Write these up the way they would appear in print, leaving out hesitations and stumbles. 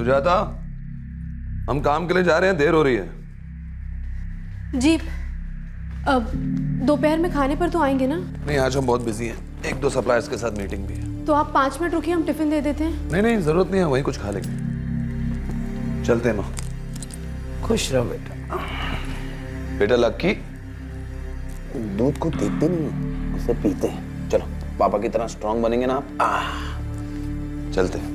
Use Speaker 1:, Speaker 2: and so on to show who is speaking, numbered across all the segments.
Speaker 1: सुजाता, हम काम के लिए जा रहे हैं, देर हो रही है।
Speaker 2: जी, अब दोपहर में खाने पर तो आएंगे ना?
Speaker 1: नहीं, आज हम बहुत बिजी हैं, 1-2 सप्लायर्स के साथ मीटिंग भी है।
Speaker 2: तो आप 5 मिनट रुकिए, हम टिफिन दे देते हैं।
Speaker 1: नहीं नहीं, जरूरत नहीं है, वहीं कुछ खा लेंगे। चलते हैं माँ।
Speaker 3: खुश रहो बेटा।
Speaker 1: बेटा लक्की,
Speaker 3: दूध को देखते नहीं, उसे पीते हैं। चलो, पापा की तरह स्ट्रांग बनेंगे ना आप।
Speaker 1: चलते हैं।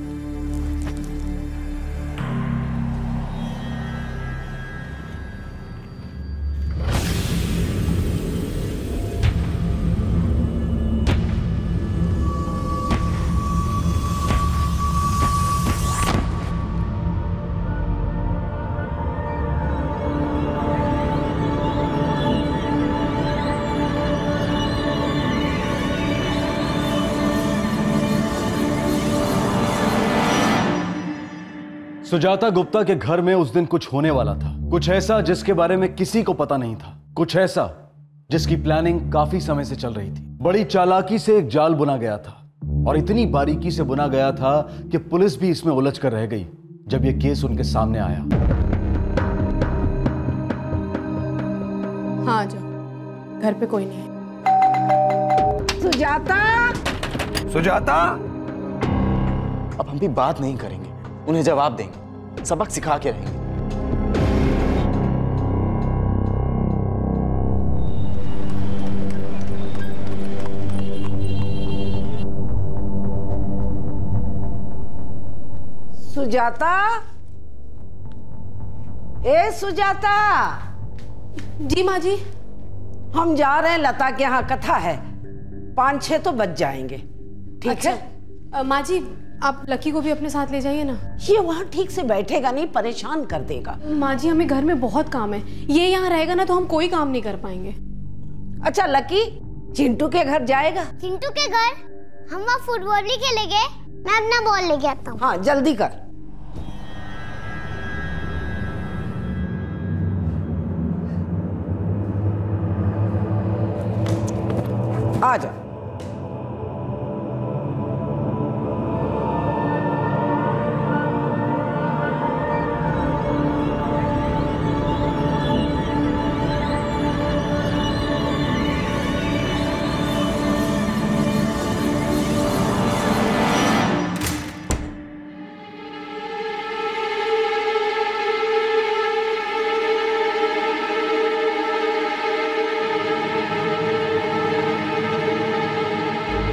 Speaker 4: सुजाता गुप्ता के घर में उस दिन कुछ होने वाला था, कुछ ऐसा जिसके बारे में किसी को पता नहीं था, कुछ ऐसा जिसकी प्लानिंग काफी समय से चल रही थी। बड़ी चालाकी से एक जाल बुना गया था और इतनी बारीकी से बुना गया था कि पुलिस भी इसमें उलझ कर रह गई जब यह केस उनके सामने आया।
Speaker 2: हाँ, जाओ, घर पे कोई नहीं है।
Speaker 5: सुजाता,
Speaker 1: सुजाता,
Speaker 3: अब हम भी बात नहीं करेंगे, उन्हें जवाब देंगे, सबक सिखा के रहेंगे।
Speaker 5: सुजाता, ए सुजाता।
Speaker 2: जी माँ जी।
Speaker 5: हम जा रहे हैं, लता के यहाँ कथा है, 5-6 तो बज जाएंगे। ठीक
Speaker 2: अच्छा,
Speaker 5: है?
Speaker 2: माँ जी, आप लकी को भी अपने साथ ले जाइए ना।
Speaker 5: ये वहाँ ठीक से बैठेगा नहीं, परेशान कर देगा।
Speaker 2: माँ जी, हमें घर में बहुत काम है, ये यहाँ रहेगा ना तो हम कोई काम नहीं कर पाएंगे।
Speaker 5: अच्छा लकी, चिंटू के घर जाएगा?
Speaker 6: चिंटू के घर? हम वहाँ फुटबॉल ही खेलेंगे, मैं अपना बॉल लेके आता हूँ।
Speaker 5: हाँ जल्दी कर। आ जा।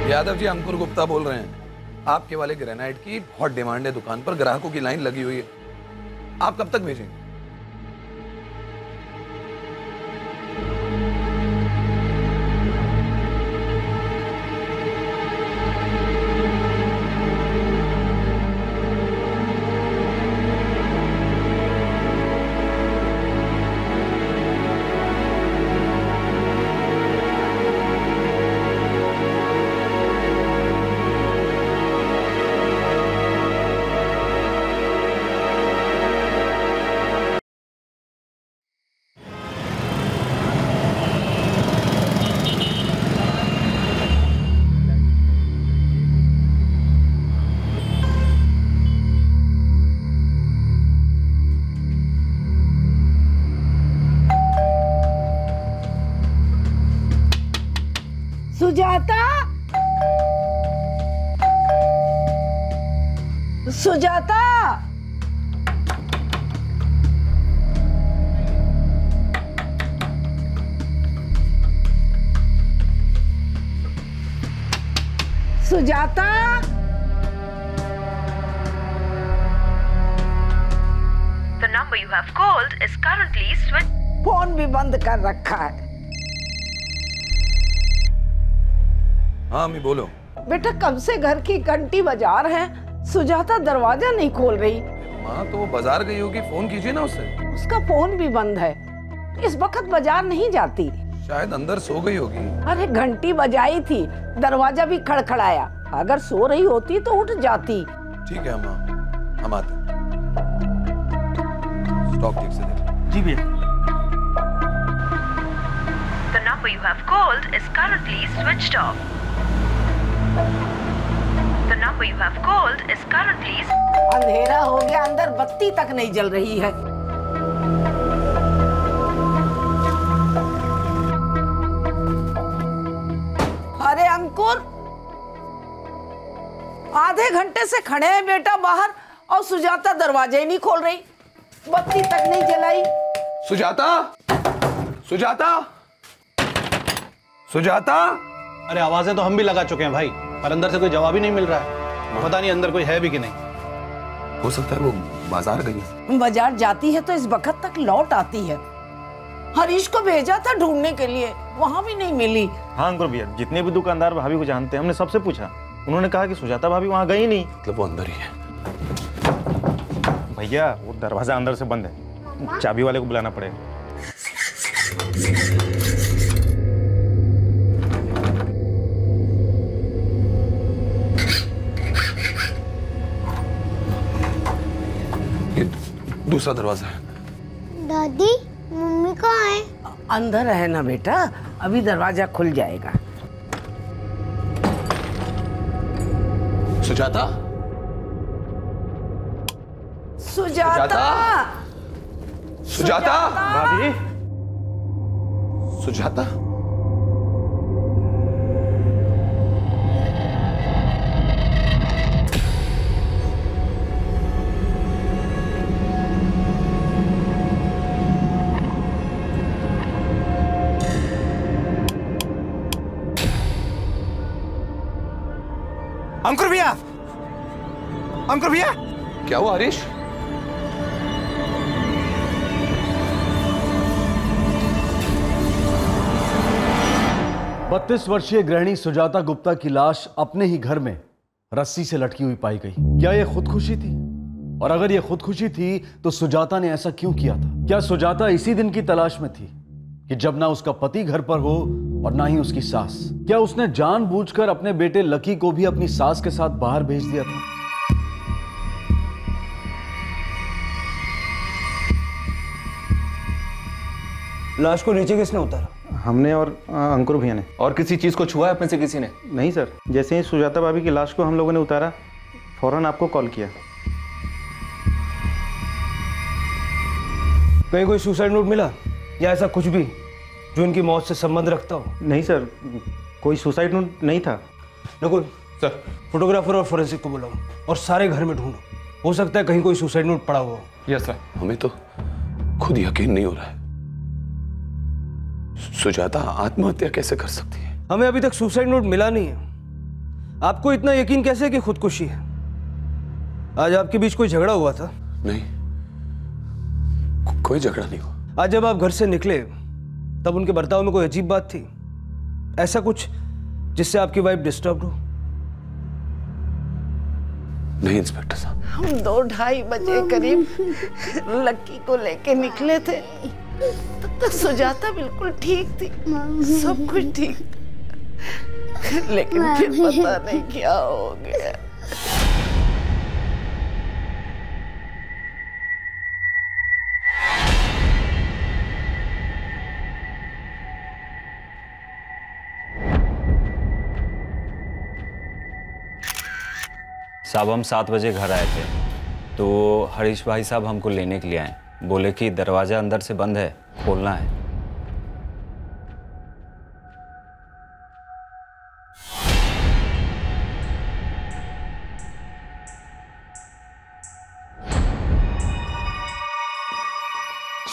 Speaker 1: यादव जी, अंकुर गुप्ता बोल रहे हैं। आपके वाले ग्रेनाइट की बहुत डिमांड है दुकान पर, ग्राहकों की लाइन लगी हुई है। आप कब तक भेजेंगे?
Speaker 5: Sujata, Sujata, Sujata.
Speaker 7: The number you have called is currently switched.
Speaker 5: Phone भी बंद कर रखा है।
Speaker 1: हाँ अम्मी बोलो।
Speaker 5: बेटा, कब से घर की घंटी बजा रहे हैं, सुजाता दरवाजा नहीं खोल रही।
Speaker 1: माँ तो वो बाजार गई होगी, फोन कीजिए ना उससे।
Speaker 5: उसका फोन भी बंद है, इस वक्त बाजार नहीं जाती।
Speaker 1: शायद अंदर सो गई होगी।
Speaker 5: अरे घंटी बजाई थी, दरवाजा भी खड़खड़ाया, अगर सो रही होती तो उठ जाती।
Speaker 1: ठीक है माँ, हम आते हैं। स्टॉक ठीक से देख।
Speaker 4: जी भैया।
Speaker 7: The number you have called is currently switched off. The number you have called is currently...
Speaker 5: अंधेरा हो गया, अंदर बत्ती तक नहीं जल रही है। अरे अंकुर, आधे घंटे से खड़े हैं बेटा बाहर और सुजाता दरवाजा ही नहीं खोल रही, बत्ती तक नहीं जलाई।
Speaker 1: सुजाता, सुजाता, सुजाता।
Speaker 8: अरे आवाजें तो हम भी लगा चुके हैं भाई, पर अंदर से कोई जवाब ही नहीं मिल रहा है। पता नहीं अंदर कोई है भी कि नहीं।
Speaker 1: हो सकता है वो बाजार गई।
Speaker 5: बाजार जाती है तो इस वक्त तक लौट आती है। हरीश को भेजा था ढूंढने के लिए, वहां भी नहीं मिली।
Speaker 9: हाँ अंकुर भैया, जितने भी दुकानदार भाभी को जानते हैं हमने सबसे पूछा, उन्होंने कहा कि सुजाता भाभी वहां गई नहीं।
Speaker 1: मतलब वो अंदर ही है।
Speaker 9: भैया वो दरवाजा अंदर से बंद है, चाबी वाले को बुलाना पड़ेगा।
Speaker 1: ये दूसरा दरवाजा है।
Speaker 6: दादी, मम्मी कहाँ है?
Speaker 5: अंदर है ना बेटा, अभी दरवाजा खुल जाएगा।
Speaker 1: सुजाता,
Speaker 5: सुजाता,
Speaker 1: सुजाता,
Speaker 9: भाभी
Speaker 1: सुजाता।
Speaker 8: अंकुर भैया, अंकुर भैया,
Speaker 1: क्या हुआ हरीश?
Speaker 4: 32 वर्षीय गृहिणी सुजाता गुप्ता की लाश अपने ही घर में रस्सी से लटकी हुई पाई गई। क्या यह खुदकुशी थी? और अगर यह खुदकुशी थी तो सुजाता ने ऐसा क्यों किया था? क्या सुजाता इसी दिन की तलाश में थी कि जब ना उसका पति घर पर हो और ना ही उसकी सास? क्या उसने जानबूझकर अपने बेटे लकी को भी अपनी सास के साथ बाहर भेज दिया था?
Speaker 8: लाश को नीचे किसने उतारा?
Speaker 9: हमने और अंकुर भैया ने।
Speaker 3: और किसी चीज को छुआ है अपने से किसी ने?
Speaker 9: नहीं सर, जैसे ही सुजाता भाभी की लाश को हम लोगों ने उतारा, फौरन आपको कॉल किया।
Speaker 8: कहीं कोई सुसाइड नोट मिला या ऐसा कुछ भी जो इनकी मौत से संबंध रखता हो?
Speaker 9: नहीं सर, कोई सुसाइड नोट नहीं था।
Speaker 8: नकुल
Speaker 1: सर,
Speaker 8: फोटोग्राफर और फोरेंसिक को बुलाओ और सारे घर में ढूंढो, हो सकता है कहीं कोई सुसाइड नोट पड़ा हुआ हो।
Speaker 1: Yes sir. हमें तो खुद यकीन नहीं हो रहा है, सुजाता आत्महत्या कैसे कर सकती है?
Speaker 8: हमें अभी तक सुसाइड नोट मिला नहीं है। आपको इतना यकीन कैसे कि खुदकुशी है? आज आपके बीच कोई झगड़ा हुआ था?
Speaker 1: नहीं, कोई झगड़ा नहीं हुआ।
Speaker 8: आज जब आप घर से निकले तब उनके बर्ताव में कोई अजीब बात थी? ऐसा कुछ जिससे आपकी वाइफ डिस्टर्ब हो?
Speaker 1: नहीं इंस्पेक्टर साहब।
Speaker 5: हम 2-2:30 बजे करीब लक्की को लेके निकले थे, तब तक सुजाता बिल्कुल ठीक थी, सब कुछ ठीक था। लेकिन फिर पता नहीं क्या हो गया।
Speaker 10: साहब हम 7 बजे घर आए थे तो हरीश भाई साहब हमको लेने के लिए आए। बोले कि दरवाजा अंदर से बंद है, खोलना है।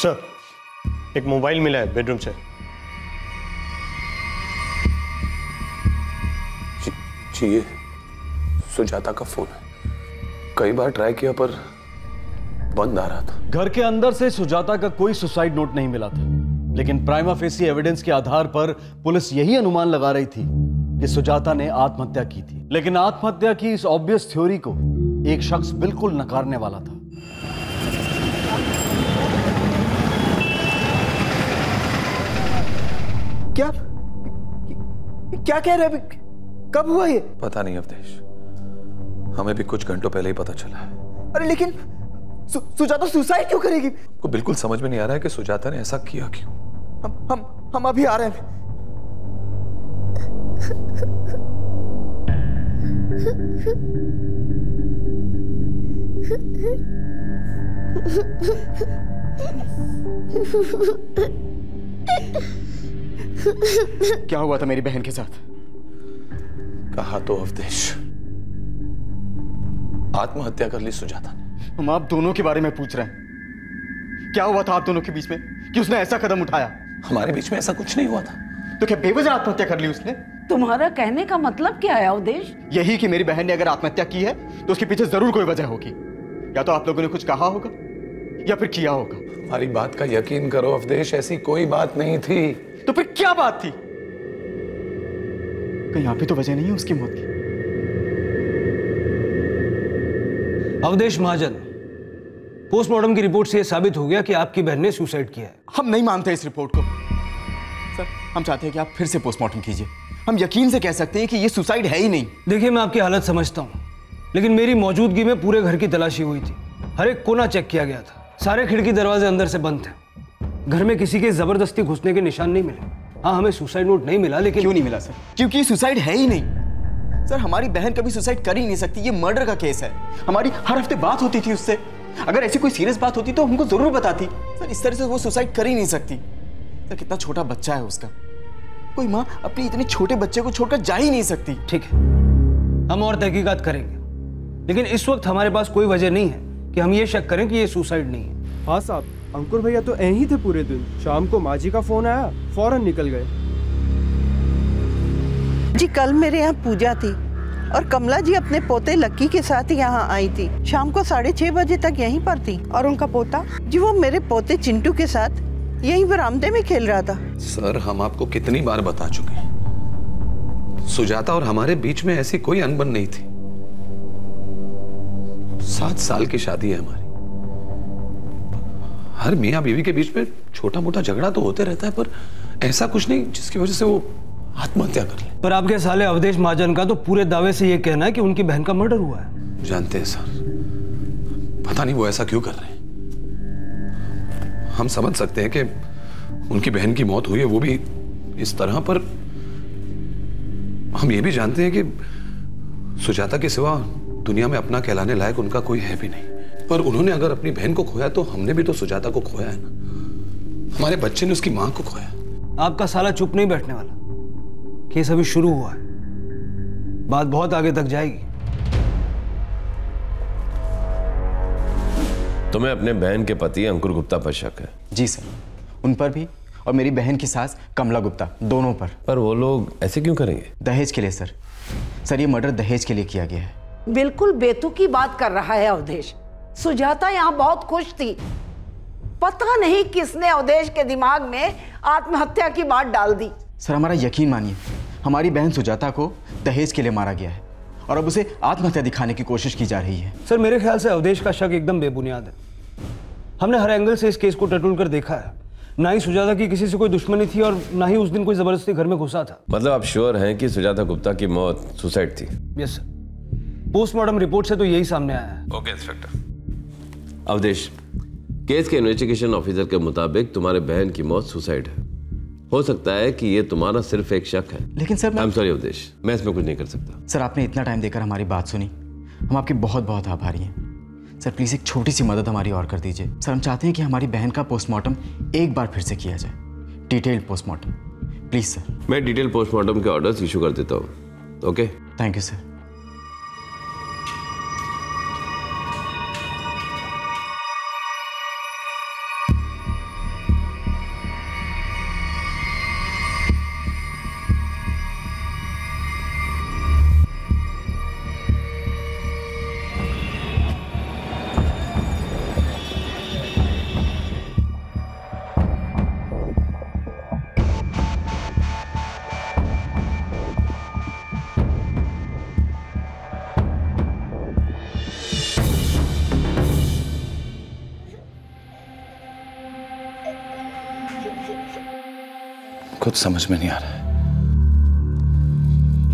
Speaker 9: सर, एक मोबाइल मिला है बेडरूम से।
Speaker 1: जी ये सुजाता का फोन है। कई बार ट्राई किया पर बंद आ रहा था।
Speaker 4: घर के अंदर से सुजाता का कोई सुसाइड नोट नहीं मिला था, लेकिन प्राइमा फेसी एविडेंस के आधार पर पुलिस यही अनुमान लगा रही थी कि सुजाता ने आत्महत्या की थी। लेकिन आत्महत्या की इस ऑब्वियस थ्योरी को एक शख्स बिल्कुल नकारने वाला था।
Speaker 8: क्या कह रहे? कब हुआ ये?
Speaker 1: पता नहीं अवधेश, हमें भी कुछ घंटों पहले ही पता चला है।
Speaker 8: अरे लेकिन सुजाता सुसाइड क्यों करेगी?
Speaker 1: को बिल्कुल समझ में नहीं आ रहा है कि सुजाता ने ऐसा किया क्यों।
Speaker 8: हम अभी आ रहे हैं।
Speaker 3: क्या हुआ था मेरी बहन के साथ?
Speaker 1: कहा तो अवधेश, आत्महत्या कर ली सुजाता ने।
Speaker 3: हम आप दोनों के बारे में पूछ रहे हैं। क्या हुआ था आप दोनों के बीच में कि उसने ऐसा कदम उठाया?
Speaker 1: हमारे बीच में ऐसा कुछ नहीं हुआ था।
Speaker 3: तो क्या बेवजह आत्महत्या कर ली उसने?
Speaker 5: तुम्हारा कहने का मतलब क्या है अवधेश?
Speaker 3: यही कि मेरी बहन ने अगर आत्महत्या की है तो उसके पीछे जरूर कोई वजह होगी। या तो आप लोगों ने कुछ कहा होगा या फिर किया होगा।
Speaker 1: हमारी बात का यकीन करो अवधेश, ऐसी कोई बात नहीं थी।
Speaker 3: तो फिर क्या बात थी? कहीं यहाँ पे तो वजह नहीं है उसकी मौत की?
Speaker 8: अवधेश महाजन, पोस्टमार्टम की रिपोर्ट से यह साबित हो गया कि आपकी बहन ने सुसाइड किया है।
Speaker 3: हम नहीं मानते इस रिपोर्ट को सर। हम चाहते हैं कि आप फिर से पोस्टमार्टम कीजिए। हम यकीन से कह सकते हैं कि ये सुसाइड है ही नहीं।
Speaker 8: देखिए, मैं आपकी हालत समझता हूँ, लेकिन मेरी मौजूदगी में पूरे घर की तलाशी हुई थी। हर एक कोना चेक किया गया था। सारे खिड़की दरवाजे अंदर से बंद थे। घर में किसी के जबरदस्ती घुसने के निशान नहीं मिले। हाँ, हमें सुसाइड नोट नहीं मिला, लेकिन
Speaker 3: क्यों नहीं मिला सर? क्योंकि सुसाइड है ही नहीं सर। हमारी बहन कभी सुसाइड कर ही नहीं सकती। ये मर्डर का केस है। हमारी हर हफ्ते बात होती थी उससे। अगर ऐसी कोई सीरियस बात होती तो हमको जरूर बताती सर। इस तरह से वो सुसाइड कर ही नहीं सकती सर। कितना छोटा बच्चा है उसका। कोई माँ अपने इतने छोटे बच्चे को छोड़कर जा ही नहीं सकती।
Speaker 8: ठीक है, हम और तहकीकात करेंगे, लेकिन इस वक्त हमारे पास कोई वजह नहीं है कि हम ये शक करें कि ये सुसाइड नहीं है।
Speaker 11: हाँ साहब, अंकुर भैया तो यहीं थे पूरे दिन। शाम को माँ जी का फोन आया, फौरन निकल गए।
Speaker 5: जी कल मेरे यहाँ पूजा थी और कमला जी अपने पोते लक्की के साथ यहाँ आई थी। शाम को 6:30 बजे तक यहीं पर थी।
Speaker 12: और उनका पोता?
Speaker 5: जी वो मेरे पोते चिंटू के साथ यहीं बरामदे में खेल रहा था।
Speaker 1: सर, हम आपको कितनी बार बता चुके हैं, सुजाता और हमारे बीच में ऐसी कोई अनबन नहीं थी। 7 साल की शादी है हमारी। हर मियां बीवी के बीच में छोटा मोटा झगड़ा तो होते रहता है, पर ऐसा कुछ नहीं जिसकी वजह से वो आत्महत्या कर ले।
Speaker 8: पर आपके साले अवधेश महाजन का तो पूरे दावे से ये कहना है कि उनकी बहन का मर्डर हुआ है।
Speaker 1: जानते हैं सर, पता नहीं वो ऐसा क्यों कर रहे हैं। हम समझ सकते हैं कि उनकी बहन की मौत हुई है, वो भी इस तरह, पर हम ये भी जानते हैं कि सुजाता के सिवा दुनिया में अपना कहलाने लायक उनका कोई है भी नहीं। पर उन्होंने अगर अपनी बहन को खोया तो हमने भी तो सुजाता को खोया है ना। हमारे बच्चे ने उसकी मां को खोया।
Speaker 8: आपका साला चुप नहीं बैठने वाला। केस अभी शुरू हुआ है, बात बहुत आगे तक जाएगी।
Speaker 13: तुम्हें अपने बहन के पति अंकुर गुप्ता पर शक है?
Speaker 3: जी सर, उन पर भी और मेरी बहन की सास कमला गुप्ता, दोनों पर।
Speaker 13: पर वो लोग ऐसे क्यों करेंगे?
Speaker 3: दहेज के लिए सर। सर, ये मर्डर दहेज के लिए किया गया है।
Speaker 5: बिल्कुल बेतुकी बात कर रहा है अवधेश। सुजाता यहाँ बहुत खुश थी। पता नहीं किसने अवधेश के दिमाग में आत्महत्या की बात डाल दी।
Speaker 3: सर, हमारा यकीन मानिए, हमारी बहन सुजाता को दहेज के लिए मारा गया है और अब उसे आत्महत्या दिखाने की कोशिश की जा रही है।
Speaker 8: सर, मेरे ख्याल से अवधेश का शक एकदम बेबुनियाद है। हमने हर एंगल से इस केस को टटोल कर देखा है। ना ही सुजाता की किसी से कोई दुश्मनी थी और ना ही उस दिन कोई जबरदस्ती घर में घुसा था।
Speaker 13: मतलब आप श्योर हैं कि सुजाता गुप्ता की मौत सुसाइड थी?
Speaker 8: यस सर, पोस्टमार्टम रिपोर्ट से तो यही सामने आया है।
Speaker 13: Okay inspector. अवधेश, केस के इन्वेस्टिगेशन ऑफिसर के मुताबिक तुम्हारे बहन की मौत सुसाइड है। हो सकता है कि ये तुम्हारा सिर्फ एक शक है।
Speaker 3: लेकिन sir,
Speaker 13: I am sorry Awadhesh, मैं इसमें कुछ नहीं कर सकता।
Speaker 3: सर, आपने इतना टाइम देकर हमारी बात सुनी, हम आपके बहुत बहुत आभारी हैं। सर, प्लीज एक छोटी सी मदद हमारी और कर दीजिए। सर, हम चाहते हैं कि हमारी बहन का पोस्टमार्टम एक बार फिर से किया जाए, डिटेल्ड पोस्टमार्टम, प्लीज सर।
Speaker 13: मैं डिटेल पोस्टमार्टम के ऑर्डर्स इशू कर देता हूँ। Okay,
Speaker 3: thank you sir.
Speaker 1: कुछ समझ में नहीं आ रहा है।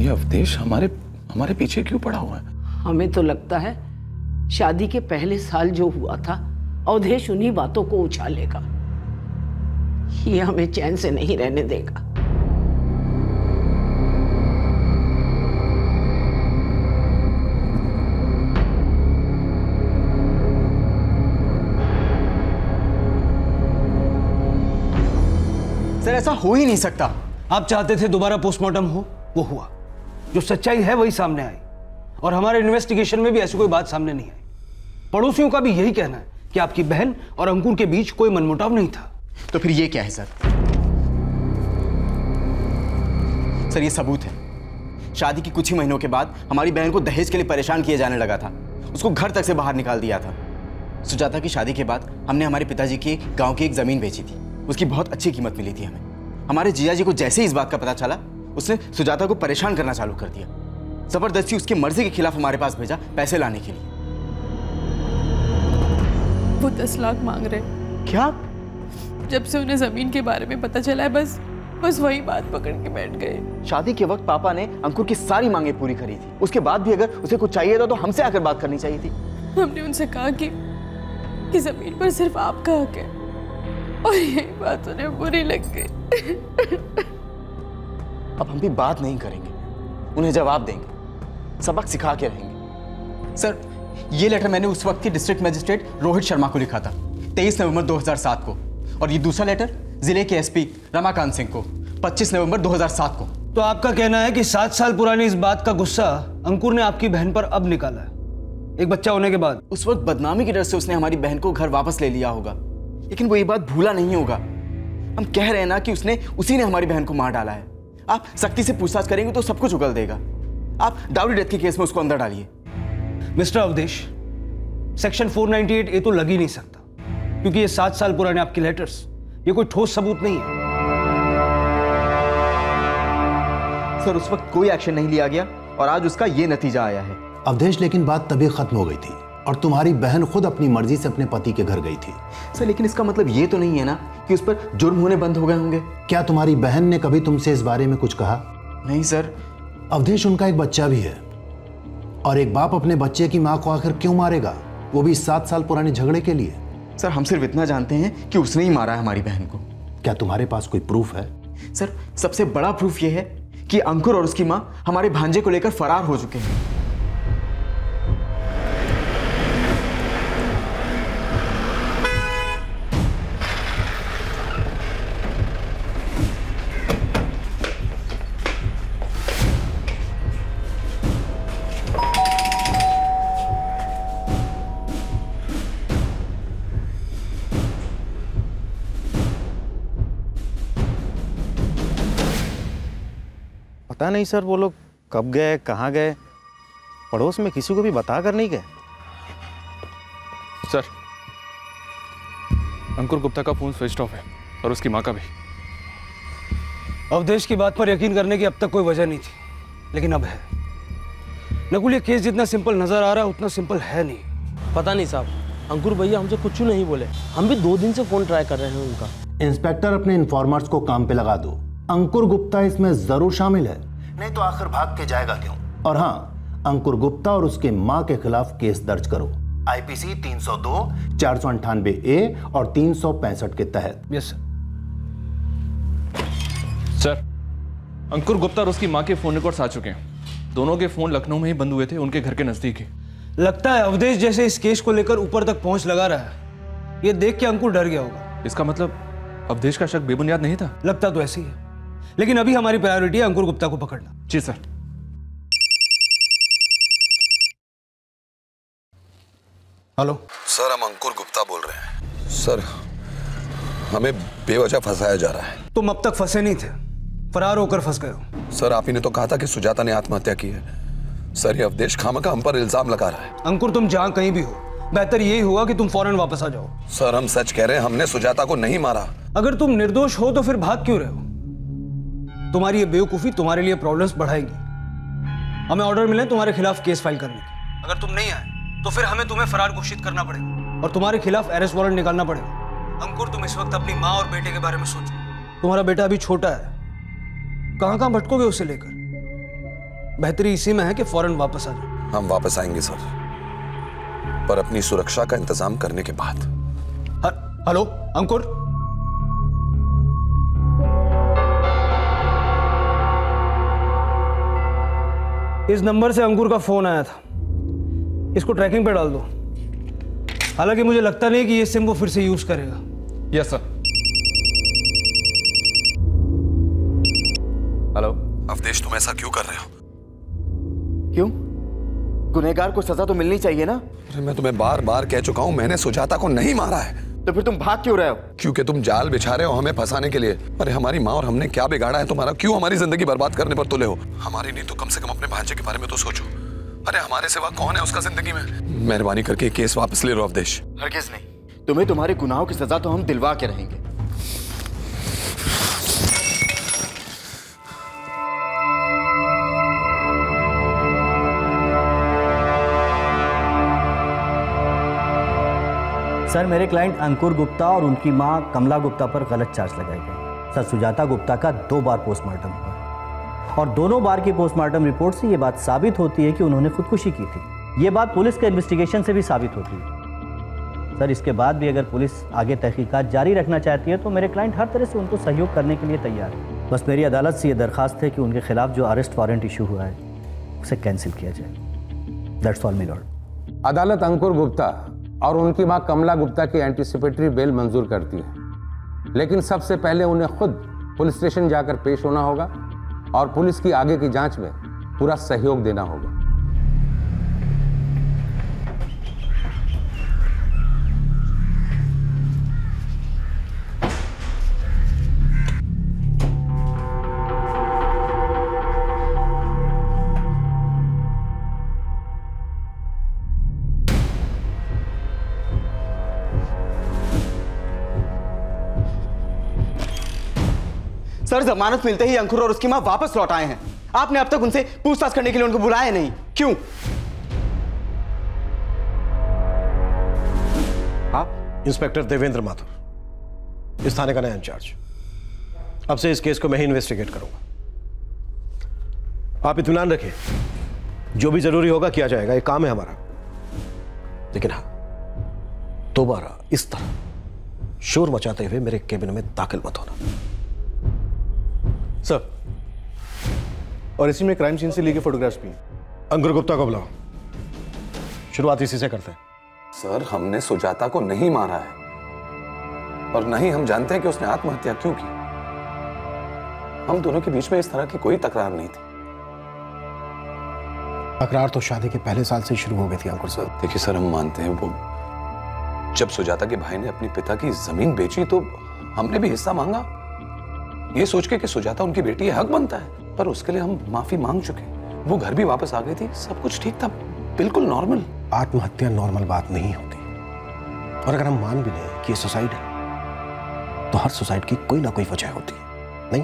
Speaker 1: ये अवधेश हमारे पीछे क्यों पड़ा हुआ है?
Speaker 5: हमें तो लगता है शादी के पहले साल जो हुआ था, अवधेश उन्हीं बातों को उछालेगा। ये हमें चैन से नहीं रहने देगा।
Speaker 3: सर ऐसा हो ही नहीं सकता।
Speaker 8: आप चाहते थे दोबारा पोस्टमार्टम हो, वो हुआ। जो सच्चाई है वही सामने आई, और हमारे इन्वेस्टिगेशन में भी ऐसी कोई बात सामने नहीं आई। पड़ोसियों का भी यही कहना है कि आपकी बहन और अंकुर के बीच कोई मनमुटाव नहीं था।
Speaker 3: तो फिर ये क्या है सर? सर ये सबूत है। शादी के कुछ ही महीनों के बाद हमारी बहन को दहेज के लिए परेशान किया जाने लगा था। उसको घर तक से बाहर निकाल दिया था। सुजाता की शादी के बाद हमने हमारे पिताजी की गांव की एक जमीन बेची थी। उसकी बहुत अच्छी कीमत मिली थी हमें। हमारे जीजा जी को जैसे ही इस बात का पता चला, उसने सुजाता को परेशान करना चालू कर दिया। जबरदस्ती उसकी मर्जी के खिलाफ हमारे पास भेजा पैसे लाने के लिए।
Speaker 12: वो 10 लाख मांग रहे।
Speaker 3: क्या?
Speaker 12: जब से उन्हें जमीन के बारे में पता चला है, बस वही बात पकड़ के बैठ गए।
Speaker 3: शादी के वक्त पापा ने अंकुर की सारी मांगे पूरी करी थी। उसके बाद भी अगर उसे कुछ चाहिए था तो हमसे आकर बात करनी चाहिए थी।
Speaker 12: हमने उनसे कहा कि जमीन पर सिर्फ आपका हक है, और यही बात उन्हें बुरी लग गई।
Speaker 3: अब हम भी बात नहीं करेंगे, उन्हें जवाब देंगे, सबक सिखा के रहेंगे। सर ये लेटर मैंने उस वक्त के डिस्ट्रिक्ट मजिस्ट्रेट रोहित शर्मा को लिखा था 23 नवंबर 2007 को, और ये दूसरा लेटर जिले के एसपी रमाकांत सिंह को 25 नवंबर 2007 को।
Speaker 8: तो आपका कहना है कि 7 साल पुरानी इस बात का गुस्सा अंकुर ने आपकी बहन पर अब निकाला है, एक बच्चा होने के बाद?
Speaker 3: उस वक्त बदनामी की डर से उसने हमारी बहन को घर वापस ले लिया होगा, लेकिन वो ये बात भूला नहीं होगा। हम कह रहे हैं ना कि उसी ने हमारी बहन को मार डाला है। आप सख्ती से पूछताछ करेंगे तो सब कुछ उगल देगा। आप डाउरी डेथ के केस में उसको अंदर डालिए।
Speaker 8: मिस्टर अवधेश, सेक्शन 498A तो लग ही नहीं सकता, क्योंकि ये 7 साल पुराने आपके लेटर्स, ये कोई ठोस सबूत नहीं है।
Speaker 3: सर उस वक्त कोई एक्शन नहीं लिया गया और आज उसका ये नतीजा आया है।
Speaker 14: अवधेश, लेकिन बात तभी खत्म हो गई थी और तुम्हारी बहन खुद अपनी मर्जी से अपने पति के घर गई थी।
Speaker 3: सर लेकिन इसका मतलब ये तो नहीं है ना कि उस पर जुर्म होने बंद हो गए होंगे।
Speaker 14: क्या तुम्हारी बहन ने कभी तुमसे इस बारे में कुछ कहा?
Speaker 3: नहीं सर।
Speaker 14: अवधेश, उनका एक बच्चा भी है, और एक बाप अपने बच्चे की मां को आखिर क्यों मारेगा, वो भी 7 साल पुराने झगड़े के लिए?
Speaker 3: सर हम सिर्फ इतना जानते हैं कि उसने ही मारा है हमारी बहन को।
Speaker 14: क्या तुम्हारे पास कोई प्रूफ है?
Speaker 3: सर सबसे बड़ा प्रूफ ये है कि अंकुर और उसकी मां हमारे भांजे को लेकर फरार हो चुके हैं।
Speaker 9: पता नहीं सर वो लोग कब गए, कहाँ गए, पड़ोस में किसी को भी बता कर नहीं गए।
Speaker 15: सर अंकुर गुप्ता का फोन स्विच ऑफ है और उसकी माँ का भी।
Speaker 8: अवधेश की बात पर यकीन करने की अब तक कोई वजह नहीं थी, लेकिन अब है। नकुल, ये केस जितना सिंपल नजर आ रहा है उतना सिंपल है नहीं।
Speaker 16: पता नहीं साहब, अंकुर भैया हमसे कुछ नहीं बोले। हम भी 2 दिन से फोन ट्राई कर रहे हैं उनका।
Speaker 14: इंस्पेक्टर, अपने इन्फॉर्मर्स को काम पे लगा दो। अंकुर गुप्ता इसमें जरूर शामिल है, नहीं तो आखिर भाग के जाएगा क्यों? और हाँ, अंकुर गुप्ता और उसके मां के खिलाफ केस दर्ज करो IPC 302, 498A और 365 के तहत।
Speaker 8: Yes
Speaker 15: sir. अंकुर गुप्ता और उसकी मां के फोन रिकॉर्ड्स आ चुके हैं। दोनों के फोन लखनऊ में ही बंद हुए थे, उनके घर के नजदीक ही।
Speaker 8: लगता है अवधेश जैसे इस केस को लेकर ऊपर तक पहुंच लगा रहा है। ये देख के अंकुर डर गया होगा।
Speaker 15: इसका मतलब अवधेश का शक बेबुनियाद नहीं था?
Speaker 8: लगता तो ऐसी है, लेकिन अभी हमारी प्रायोरिटी है अंकुर गुप्ता को पकड़ना।
Speaker 15: जी सर।
Speaker 8: हेलो
Speaker 1: सर, हम अंकुर गुप्ता बोल रहे हैं। सर हमें बेवजह फंसाया जा रहा है।
Speaker 8: तुम अब तक फंसे नहीं थे, फरार होकर फंस गए हो।
Speaker 1: सर आप ही ने तो कहा था कि सुजाता ने आत्महत्या की है। सर ये अवधेश खामखा हम पर इल्जाम लगा रहा है।
Speaker 8: अंकुर, तुम जहां कहीं भी हो, बेहतर यही होगा कि तुम फौरन वापस आ जाओ।
Speaker 1: सर हम सच कह रहे हैं, हमने सुजाता को नहीं मारा।
Speaker 8: अगर तुम निर्दोष हो तो फिर भाग क्यों रहे हो? तुम्हारी ये बेवकूफी तुम्हारे लिए प्रॉब्लम्स बढ़ाएगी। हमें ऑर्डर मिले तुम्हारे खिलाफ केस फाइल करने के। अगर तुम नहीं आए तो फिर हमें तुम्हें फरार घोषित करना पड़ेगा और तुम्हारे खिलाफ अरेस्ट वारंट निकालना पड़ेगा। अंकुर, तुम इस वक्त अपनी माँ और बेटे के बारे में सोचो। तुम्हारा बेटा अभी छोटा है, कहां भटकोगे उसे लेकर? बेहतरी इसी में है कि फौरन वापस आ जाओ।
Speaker 1: हम वापस आएंगे सर, पर अपनी सुरक्षा का इंतजाम करने के बाद।
Speaker 8: हेलो अंकुर, इस नंबर से अंकुर का फोन आया था, इसको ट्रैकिंग पे डाल दो। हालांकि मुझे लगता नहीं कि ये सिम वो फिर से यूज करेगा।
Speaker 15: Yes sir.
Speaker 1: अवधेश, तुम ऐसा क्यों कर रहे हो?
Speaker 3: क्यों? गुनहगार को सजा तो मिलनी चाहिए ना।
Speaker 1: अरे मैं तुम्हें बार बार कह चुका हूं, मैंने सुजाता को नहीं मारा है।
Speaker 3: तो फिर तुम भाग क्यों रहे हो?
Speaker 1: क्योंकि तुम जाल बिछा रहे हो हमें फंसाने के लिए। अरे हमारी माँ और हमने क्या बिगाड़ा है तुम्हारा? क्यों हमारी जिंदगी बर्बाद करने पर तुले हो? हमारी नहीं तो कम से कम अपने भांजे के बारे में तो सोचो। अरे हमारे सिवा कौन है उसका जिंदगी में? मेहरबानी करके केस वापस ले लो अवधेश।
Speaker 3: हरगिज़ नहीं, तुम्हें तुम्हारे गुनाहों की सजा तो हम दिलवा के रहेंगे।
Speaker 17: सर, मेरे क्लाइंट अंकुर गुप्ता और उनकी मां कमला गुप्ता पर गलत चार्ज लगाए गए। सर, सुजाता गुप्ता का 2 बार पोस्टमार्टम हुआ और दोनों बार की पोस्टमार्टम रिपोर्ट से ये बात साबित होती है कि उन्होंने खुदकुशी की थी। ये बात पुलिस के इन्वेस्टिगेशन से भी साबित होती है। सर, इसके बाद भी अगर पुलिस आगे तहकीकात जारी रखना चाहती है तो मेरे क्लाइंट हर तरह से उनको सहयोग करने के लिए तैयार है। बस मेरी अदालत से ये दरखास्त है कि उनके खिलाफ जो अरेस्ट वारंट इशू हुआ है उसे कैंसिल किया जाए। That's all my Lord.
Speaker 18: अदालत अंकुर गुप्ता और उनकी मां कमला गुप्ता की एंटीसिपेटरी बेल मंजूर करती है, लेकिन सबसे पहले उन्हें खुद पुलिस स्टेशन जाकर पेश होना होगा और पुलिस की आगे की जांच में पूरा सहयोग देना होगा।
Speaker 3: सर, जमानत मिलते ही अंकुर और उसकी मां वापस लौट आए हैं। आपने अब तक उनसे पूछताछ करने के लिए उनको बुलाया नहीं, क्यों?
Speaker 19: आप इंस्पेक्टर देवेंद्र माथुर, इस थाने का नया इंचार्ज। अब से इस केस को मैं ही इन्वेस्टिगेट करूंगा। आप इत्मीनान रखें, जो भी जरूरी होगा किया जाएगा, ये काम है हमारा। लेकिन हाँ, दोबारा इस तरह शोर मचाते हुए मेरे केबिन में दाखिल मत होना।
Speaker 9: सर, और इसी में क्राइम सीन से ली गई फोटोग्राफ्स भी हैं।
Speaker 19: अंकुर गुप्ता को बुलाओ। शुरुआत इसी से करते हैं।
Speaker 1: सर, हमने सुजाता को नहीं मारा है और नहीं हम जानते हैं कि उसने आत्महत्या क्यों की। हम दोनों के बीच में इस तरह की कोई तकरार नहीं थी।
Speaker 19: तकरार तो शादी के पहले साल से शुरू हो गई थी अंकुर साहब।
Speaker 1: देखिए सर, हम मानते हैं वो जब सुजाता के भाई ने अपने पिता की जमीन बेची तो हमने भी हिस्सा मांगा, ये सोच के कि सुजाता उनकी बेटी है, हक बनता है। पर उसके लिए हम माफी मांग चुके। वो घर भी वापस आ गई थी, सब कुछ ठीक था, बिल्कुल नॉर्मल।
Speaker 19: आत्महत्या नॉर्मल बात नहीं होती, और अगर हम मान भी लें कि ये सुसाइड है तो हर सुसाइड की कोई ना कोई वजह होती है, नहीं?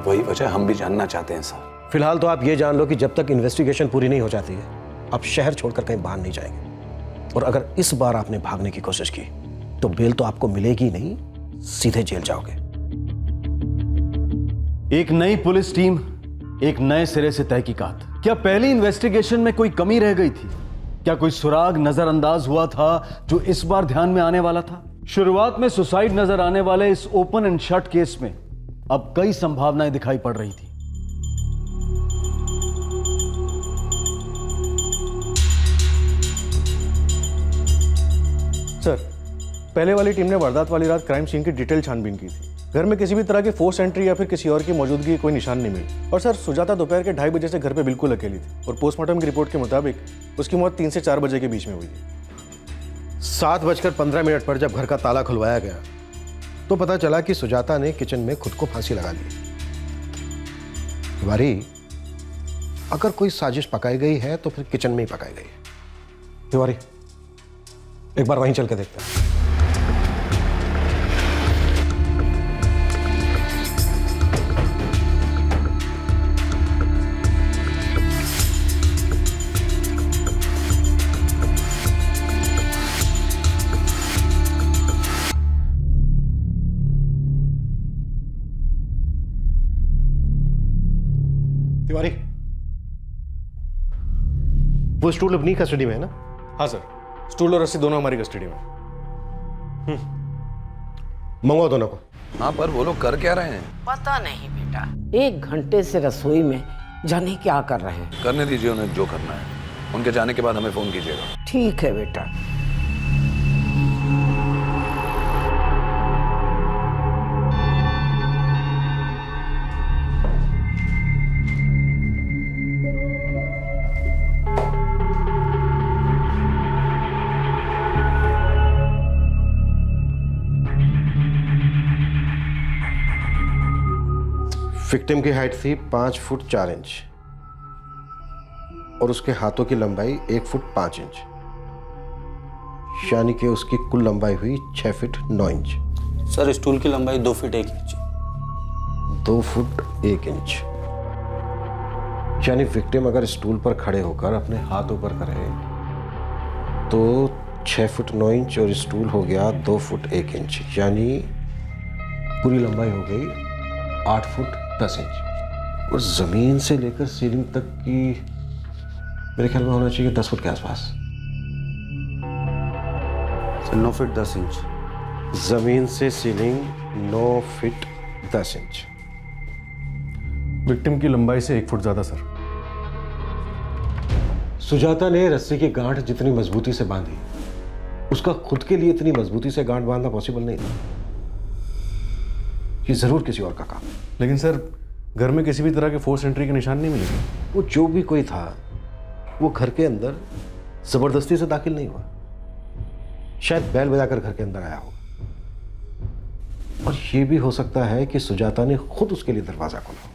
Speaker 1: वही वजह हम भी जानना चाहते हैं सर।
Speaker 19: फिलहाल तो आप ये जान लो कि जब तक इन्वेस्टिगेशन पूरी नहीं हो जाती है आप शहर छोड़कर कहीं बाहर नहीं जाएंगे। और अगर इस बार आपने भागने की कोशिश की तो बेल तो आपको मिलेगी नहीं, सीधे जेल जाओगे।
Speaker 4: एक नई पुलिस टीम, एक नए सिरे से तहकीकात। क्या पहली इन्वेस्टिगेशन में कोई कमी रह गई थी? क्या कोई सुराग नजरअंदाज हुआ था जो इस बार ध्यान में आने वाला था? शुरुआत में सुसाइड नजर आने वाले इस ओपन एंड शट केस में अब कई संभावनाएं दिखाई पड़ रही थी।
Speaker 9: सर, पहले वाली टीम ने वारदात वाली रात क्राइम सीन की डिटेल छानबीन की थी। घर में किसी भी तरह की फोर्स एंट्री या फिर किसी और की मौजूदगी की कोई निशान नहीं मिली। और सर, सुजाता दोपहर के 2:30 बजे से घर पे बिल्कुल अकेली थी और पोस्टमार्टम की रिपोर्ट के मुताबिक उसकी मौत 3 से 4 बजे के बीच में हुई थी।
Speaker 19: 7:15 पर जब घर का ताला खुलवाया गया तो पता चला कि सुजाता ने किचन में खुद को फांसी लगा ली। तिवारी, अगर कोई साजिश पकाई गई है तो फिर किचन में ही पकाई गई है। तिवारी, एक बार वहीं चल के देखते हैं। तिवारी, वो स्टूल अपनी कस्टडी में है ना?
Speaker 9: हाँ सर, स्टूल और रस्सी दोनों हमारी कस्टडी में।
Speaker 19: मंगवाओ दोनों को।
Speaker 1: हाँ, पर वो लोग कर क्या रहे हैं?
Speaker 5: पता नहीं बेटा, 1 घंटे से रसोई में जाने क्या कर रहे हैं।
Speaker 1: करने दीजिए उन्हें जो करना है। उनके जाने के बाद हमें फोन कीजिएगा।
Speaker 5: ठीक है बेटा।
Speaker 19: विक्टिम की हाइट थी 5 फुट 4 इंच और उसके हाथों की लंबाई 1 फुट 5 इंच, यानी कि उसकी कुल लंबाई हुई 6 फीट 9 इंच।
Speaker 17: सर स्टूल की लंबाई 2 फीट 1 इंच।
Speaker 19: 2 फुट 1 इंच, यानी विक्टिम अगर स्टूल पर खड़े होकर अपने हाथ ऊपर करे तो 6 फुट 9 इंच और स्टूल हो गया 2 फुट 1 इंच, यानी पूरी लंबाई हो गई 8 फुट 10 इंच। और जमीन से लेकर सीलिंग तक की मेरे ख्याल में होना चाहिए 10 फुट के आसपास।
Speaker 17: 9 फीट 10 इंच।
Speaker 19: जमीन से सीलिंग 9 फीट 10 इंच।
Speaker 9: विक्टिम की लंबाई से 1 फुट ज्यादा सर।
Speaker 19: सुजाता ने रस्सी की गांठ जितनी मजबूती से बांधी, उसका खुद के लिए इतनी मजबूती से गांठ बांधना पॉसिबल नहीं था। ये जरूर किसी और का काम।
Speaker 9: लेकिन सर घर में किसी भी तरह के फोर्स एंट्री के निशान नहीं मिले।
Speaker 19: वो जो भी कोई था वो घर के अंदर जबरदस्ती से दाखिल नहीं हुआ, शायद बैल बजाकर घर के अंदर आया होगा। और ये भी हो सकता है कि सुजाता ने खुद उसके लिए दरवाजा खोला।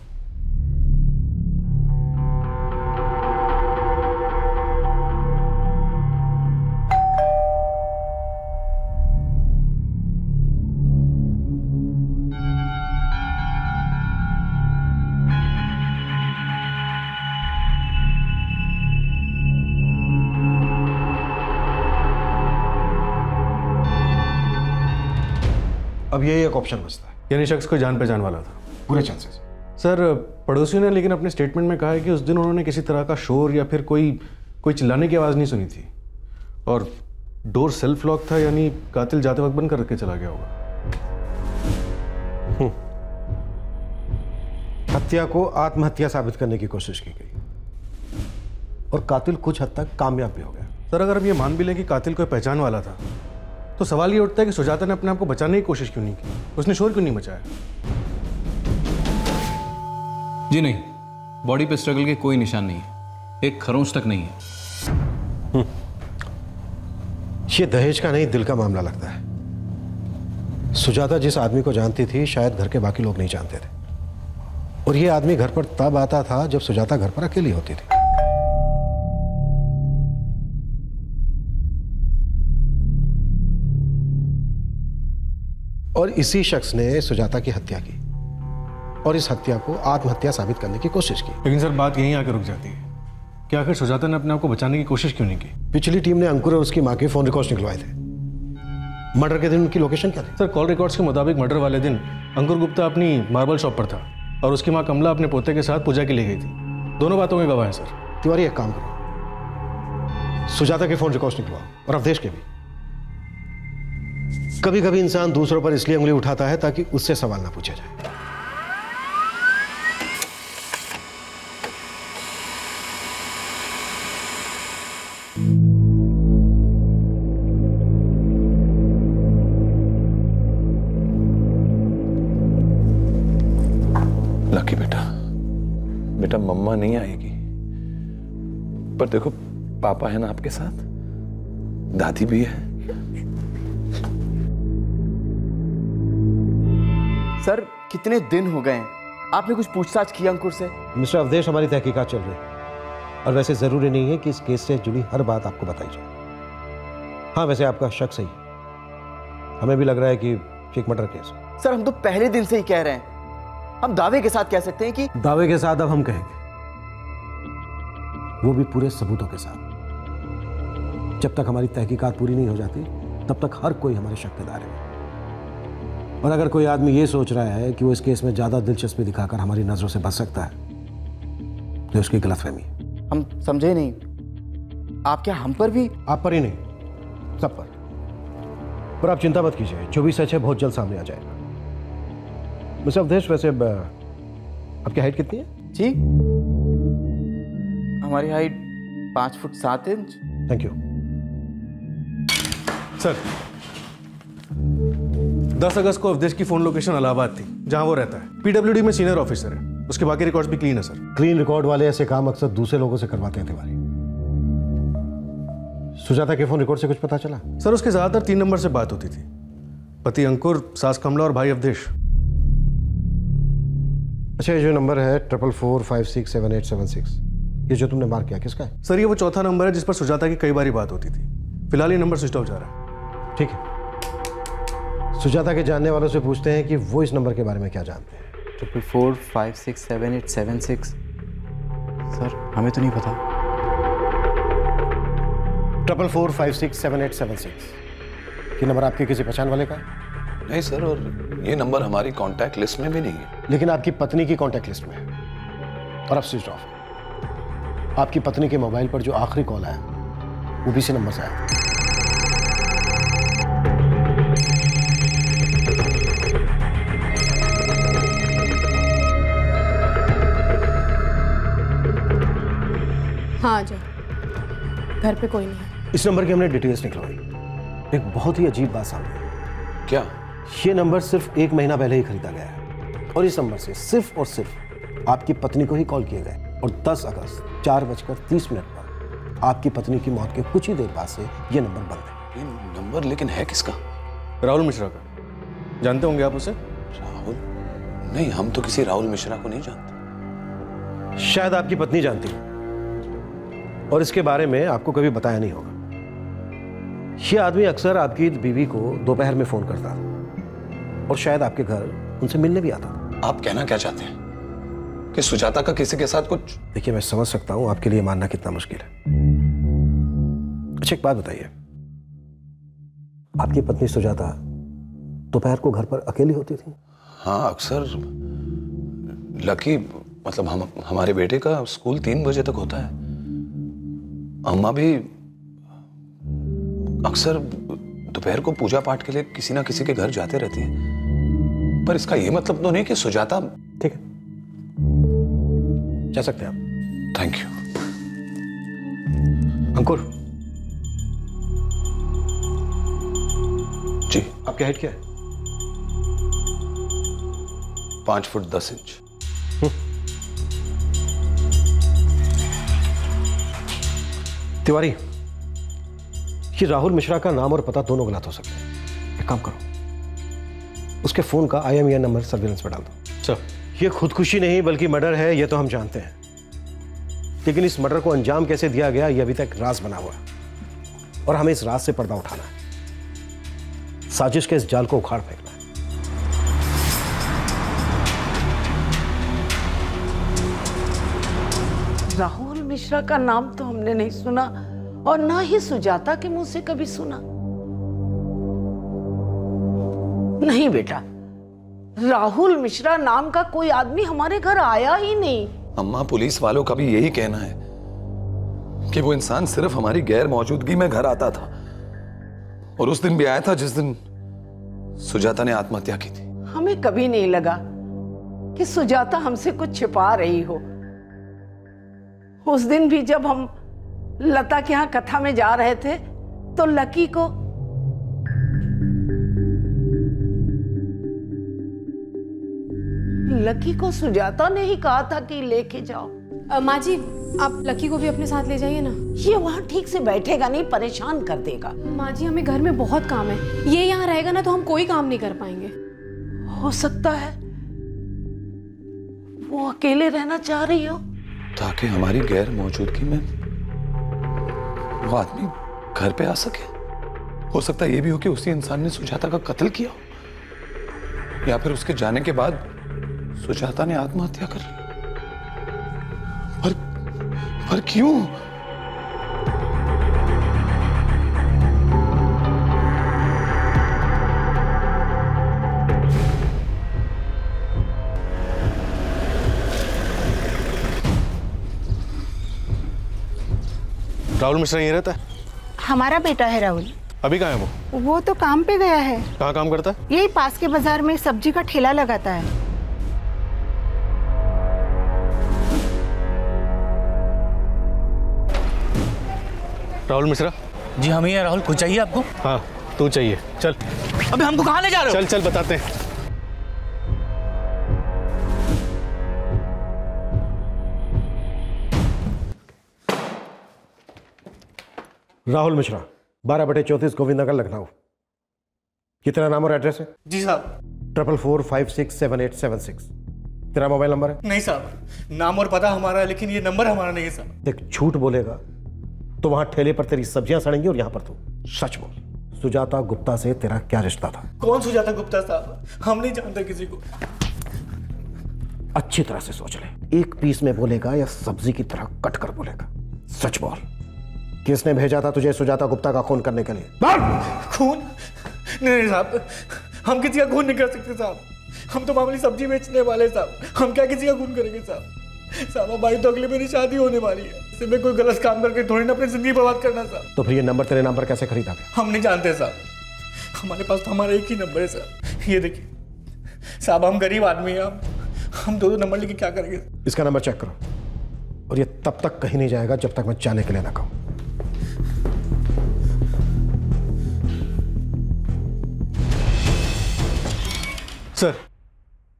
Speaker 19: अब यही एक ऑप्शन बचता है।
Speaker 9: यानी शख्स कोई जान पहचान वाला था?
Speaker 19: पूरे चांसेस।
Speaker 9: सर पड़ोसियों ने लेकिन अपने स्टेटमेंट में कहा है कि उस दिन उन्होंने किसी तरह का शोर या फिर कोई चिल्लाने की आवाज़ नहीं सुनी थी और डोर सेल्फ लॉक था, यानी कातिल जाते वक्त बंद करके चला गया होगा।
Speaker 19: हत्या को आत्महत्या साबित करने की कोशिश की गई और कातिल कुछ हद तक कामयाब भी हो गया।
Speaker 9: सर अगर हम ये मान भी लें कि कातिल कोई पहचान वाला था तो सवाल ये उठता है कि सुजाता ने अपने आप को बचाने की कोशिश क्यों नहीं की? उसने शोर क्यों नहीं मचाया?
Speaker 15: जी नहीं, बॉडी पे स्ट्रगल के कोई निशान नहीं है, एक खरोंच तक नहीं है।
Speaker 19: ये दहेज का नहीं दिल का मामला लगता है। सुजाता जिस आदमी को जानती थी शायद घर के बाकी लोग नहीं जानते थे, और ये आदमी घर पर तब आता था जब सुजाता घर पर अकेली होती थी। और इसी शख्स ने सुजाता की हत्या की और इस हत्या को आत्महत्या साबित करने की कोशिश की।
Speaker 9: लेकिन सर बात यहीं आकर रुक जाती है कि आखिर सुजाता ने अपने आप को बचाने की कोशिश क्यों नहीं की?
Speaker 19: पिछली टीम ने अंकुर और उसकी मां के फोन रिकॉर्ड्स निकलवाए थे। मर्डर के दिन उनकी लोकेशन क्या थी?
Speaker 9: सर कॉल रिकॉर्ड्स के मुताबिक मर्डर वाले दिन अंकुर गुप्ता अपनी मार्बल शॉप पर था और उसकी मां कमला अपने पोते के साथ पूजा के लिए गई थी। दोनों बातों में गवाह हैं सर।
Speaker 19: तिवारी एक काम करो, सुजाता के फोन रिकॉर्ड्स निकलवाओ और अवधेश के भी। कभी कभी इंसान दूसरों पर इसलिए उंगली उठाता है ताकि उससे सवाल ना पूछा जाए।
Speaker 1: लकी बेटा मम्मा नहीं आएगी, पर देखो पापा है ना आपके साथ, दादी भी है।
Speaker 3: सर कितने दिन हो गए, आपने कुछ पूछताछ की अंकुर से?
Speaker 19: मिस्टर अवधेश, हमारी तहकीकात चल रही है और वैसे जरूरी नहीं है कि इस केस से जुड़ी हर बात आपको बताई जाए। हाँ वैसे आपका शक सही, हमें भी लग रहा है कि एक मर्डर केस।
Speaker 3: सर हम तो पहले दिन से ही कह रहे हैं, हम दावे के साथ कह सकते हैं कि
Speaker 19: दावे के साथ अब हम कहेंगे, वो भी पूरे सबूतों के साथ। जब तक हमारी तहकीकात पूरी नहीं हो जाती तब तक हर कोई हमारे शक के दायरे में। और अगर कोई आदमी ये सोच रहा है कि वो इस केस में ज्यादा दिलचस्पी दिखाकर हमारी नजरों से बच सकता है तो उसकी गलतफहमी है।
Speaker 3: हम समझे नहीं, आप क्या हम पर भी?
Speaker 19: आप पर ही नहीं, सब पर आप चिंता मत कीजिए, जो भी सच है बहुत जल्द सामने आ जाएगा। मिस्टर अवधेश, वैसे आपकी हाइट कितनी है?
Speaker 3: जी हमारी height 5 foot 7 inch.
Speaker 19: Thank you
Speaker 9: sir. 10 अगस्त को अवधेश की फोन लोकेशन इलाहाबाद थी जहां वो रहता है। पीडब्ल्यूडी में सीनियर ऑफिसर है, उसके बाकी रिकॉर्ड्स भी क्लीन है सर।
Speaker 19: क्लीन रिकॉर्ड वाले ऐसे काम अक्सर दूसरे लोगों से करवाते हैं तिवारी। सुजाता के फोन रिकॉर्ड से कुछ पता चला?
Speaker 9: सर उसके ज्यादातर 3 नंबर से बात होती थी, पति अंकुर, सास कमला और भाई अवधेश।
Speaker 19: अच्छा, ये जो नंबर है 44456787 ये जो तुमने मार्क किया किसका है?
Speaker 9: सर ये वो चौथा नंबर है जिस पर सुजाता की कई बारी बात होती थी। फिलहाल ये नंबर स्विच ऑफ जा रहा है।
Speaker 19: ठीक है, सुजाता के जानने वालों से पूछते हैं कि वो इस नंबर के बारे में क्या जानते हैं।
Speaker 3: 44456787 सर हमें तो नहीं पता।
Speaker 19: 44456787 ये नंबर आपके किसी पहचान वाले का है?
Speaker 1: नहीं सर, और ये नंबर हमारी कांटेक्ट लिस्ट में भी नहीं है।
Speaker 19: लेकिन आपकी पत्नी की कांटेक्ट लिस्ट में है और अब स्विच ऑफ है। आपकी पत्नी के मोबाइल पर जो आखिरी कॉल आया वो भी इसी नंबर से आया।
Speaker 2: हाँ, जाओ, घर पे कोई नहीं है।
Speaker 19: इस नंबर की हमने डिटेल्स निकलवाई। एक बहुत ही अजीब बात सामने आई।
Speaker 1: क्या?
Speaker 19: ये नंबर सिर्फ 1 महीना पहले ही खरीदा गया है और इस नंबर से सिर्फ और सिर्फ आपकी पत्नी को ही कॉल किए गए और 10 अगस्त 4:30 पर आपकी पत्नी की मौत के कुछ ही देर बाद से ये नंबर बंद है।
Speaker 1: ये नंबर लेकिन है किसका?
Speaker 9: राहुल मिश्रा का। जानते होंगे आप उसे?
Speaker 1: राहुल? नहीं, हम तो किसी राहुल मिश्रा को नहीं जानते।
Speaker 19: शायद आपकी पत्नी जानती है और इसके बारे में आपको कभी बताया नहीं होगा। ये आदमी अक्सर आपकी बीवी को दोपहर में फोन करता था और शायद आपके घर उनसे मिलने भी आता था।
Speaker 1: आप कहना क्या चाहते हैं कि सुजाता का किसी के साथ कुछ?
Speaker 19: देखिए, मैं समझ सकता हूं आपके लिए मानना कितना मुश्किल है। अच्छा, एक बात बताइए, आपकी पत्नी सुजाता दोपहर को घर पर अकेली होती थी?
Speaker 1: हाँ, अक्सर। लकी मतलब हमारे बेटे का स्कूल 3 बजे तक होता है। अम्मा भी अक्सर दोपहर को पूजा पाठ के लिए किसी ना किसी के घर जाते रहती हैं। पर इसका यह मतलब तो नहीं कि सुजाता।
Speaker 19: ठीक है, जा सकते हैं आप।
Speaker 1: Thank you.
Speaker 19: अंकुर
Speaker 1: जी,
Speaker 19: आपकी हाइट क्या है?
Speaker 1: 5 फुट 10 इंच।
Speaker 19: तिवारी, ये राहुल मिश्रा का नाम और पता दोनों गलत हो सकते हैं। एक काम करो, उसके फोन का IMEI नंबर सर्विलेंस पे डाल दो। सर, ये खुदकुशी नहीं बल्कि मर्डर है, ये तो हम जानते हैं, लेकिन इस मर्डर को अंजाम कैसे दिया गया ये अभी तक राज बना हुआ है और हमें इस राज से पर्दा उठाना है। साजिश के इस जाल को उखाड़ फेंकना है।
Speaker 5: राहुल मिश्रा का नाम तो हमने नहीं सुना और ना ही सुजाता के मुंह से कभी सुना। नहीं बेटा, राहुल मिश्रा नाम का कोई आदमी हमारे घर आया ही नहीं।
Speaker 1: अम्मा, पुलिस वालों का भी यही कहना है कि वो इंसान सिर्फ हमारी गैर मौजूदगी में घर आता था और उस दिन भी आया था जिस दिन सुजाता ने आत्महत्या की थी।
Speaker 5: हमें कभी नहीं लगा कि सुजाता हमसे कुछ छिपा रही हो। उस दिन भी जब हम लता के यहां कथा में जा रहे थे तो लकी को सुजाता ने ही कहा था कि लेके जाओ।
Speaker 2: माँ जी, आप लकी को भी अपने साथ ले जाइए ना।
Speaker 5: ये वहां ठीक से बैठेगा नहीं, परेशान कर देगा।
Speaker 2: माँ जी, हमें घर में बहुत काम है, ये यहाँ रहेगा ना तो हम कोई काम नहीं कर पाएंगे।
Speaker 5: हो सकता है वो अकेले रहना चाह रही हो,
Speaker 1: ताकि हमारी गैर मौजूदगी में वो आदमी घर पे आ सके। हो सकता है ये भी हो कि उसी इंसान ने सुजाता का कत्ल किया हो, या फिर उसके जाने के बाद सुजाता ने आत्महत्या कर ली। पर क्यों?
Speaker 9: राहुल मिश्रा यहीं रहता है?
Speaker 20: हमारा बेटा है राहुल।
Speaker 9: अभी कहाँ है वो?
Speaker 20: वो तो काम पे गया है।
Speaker 9: कहाँ काम करता है?
Speaker 20: यही पास के बाजार में सब्जी का ठेला लगाता है।
Speaker 9: राहुल मिश्रा?
Speaker 16: जी हम ही हैं। राहुल, कुछ चाहिए आपको?
Speaker 9: हाँ, तू चाहिए, चल।
Speaker 16: अबे हमको कहाँ ले जा रहे हो?
Speaker 9: चल चल बताते हैं।
Speaker 19: राहुल मिश्रा, 12/34 गोविंदनगर, लखनऊ। ये तेरा नाम और एड्रेस है?
Speaker 9: जी साहब।
Speaker 19: 4445678776। तेरा मोबाइल नंबर है?
Speaker 9: नहीं साहब, नाम और पता हमारा है लेकिन ये नंबर हमारा नहीं है साहब।
Speaker 19: देख, झूठ बोलेगा तो वहां ठेले पर तेरी सब्जियां सड़ेंगी और यहां पर तू सच बोल। सुजाता गुप्ता से तेरा क्या रिश्ता था?
Speaker 9: कौन सुजाता गुप्ता साहब? हम नहीं जानते किसी को।
Speaker 19: अच्छी तरह से सोच ले, एक पीस में बोलेगा या सब्जी की तरह कट कर बोलेगा? सच बोल, किसने भेजा था तुझे सुजाता गुप्ता का खून करने के लिए?
Speaker 9: खून? नहीं साहब, हम किसी का खून नहीं कर सकते साहब। हम तो मामूली सब्जी बेचने वाले साहब, हम क्या किसी का खून करेंगे साहब? साहब हमारी तो अगले महीने शादी होने वाली है, इससे मैं कोई गलत काम करके थोड़ी ना अपनी जिंदगी बर्बाद करना साहब।
Speaker 19: तो फिर ये नंबर तेरे नाम पर कैसे खरीदा गया?
Speaker 9: हम नहीं जानते साहब, हमारे पास तो हमारा एक ही नंबर है साहब। ये देखिए साहब, हम गरीब आदमी हैं, हम दो नंबर लेके क्या करेंगे?
Speaker 19: इसका नंबर चेक करो, और ये तब तक कहीं नहीं जाएगा जब तक मैं जाने के लिए ना कहूं।
Speaker 9: सर,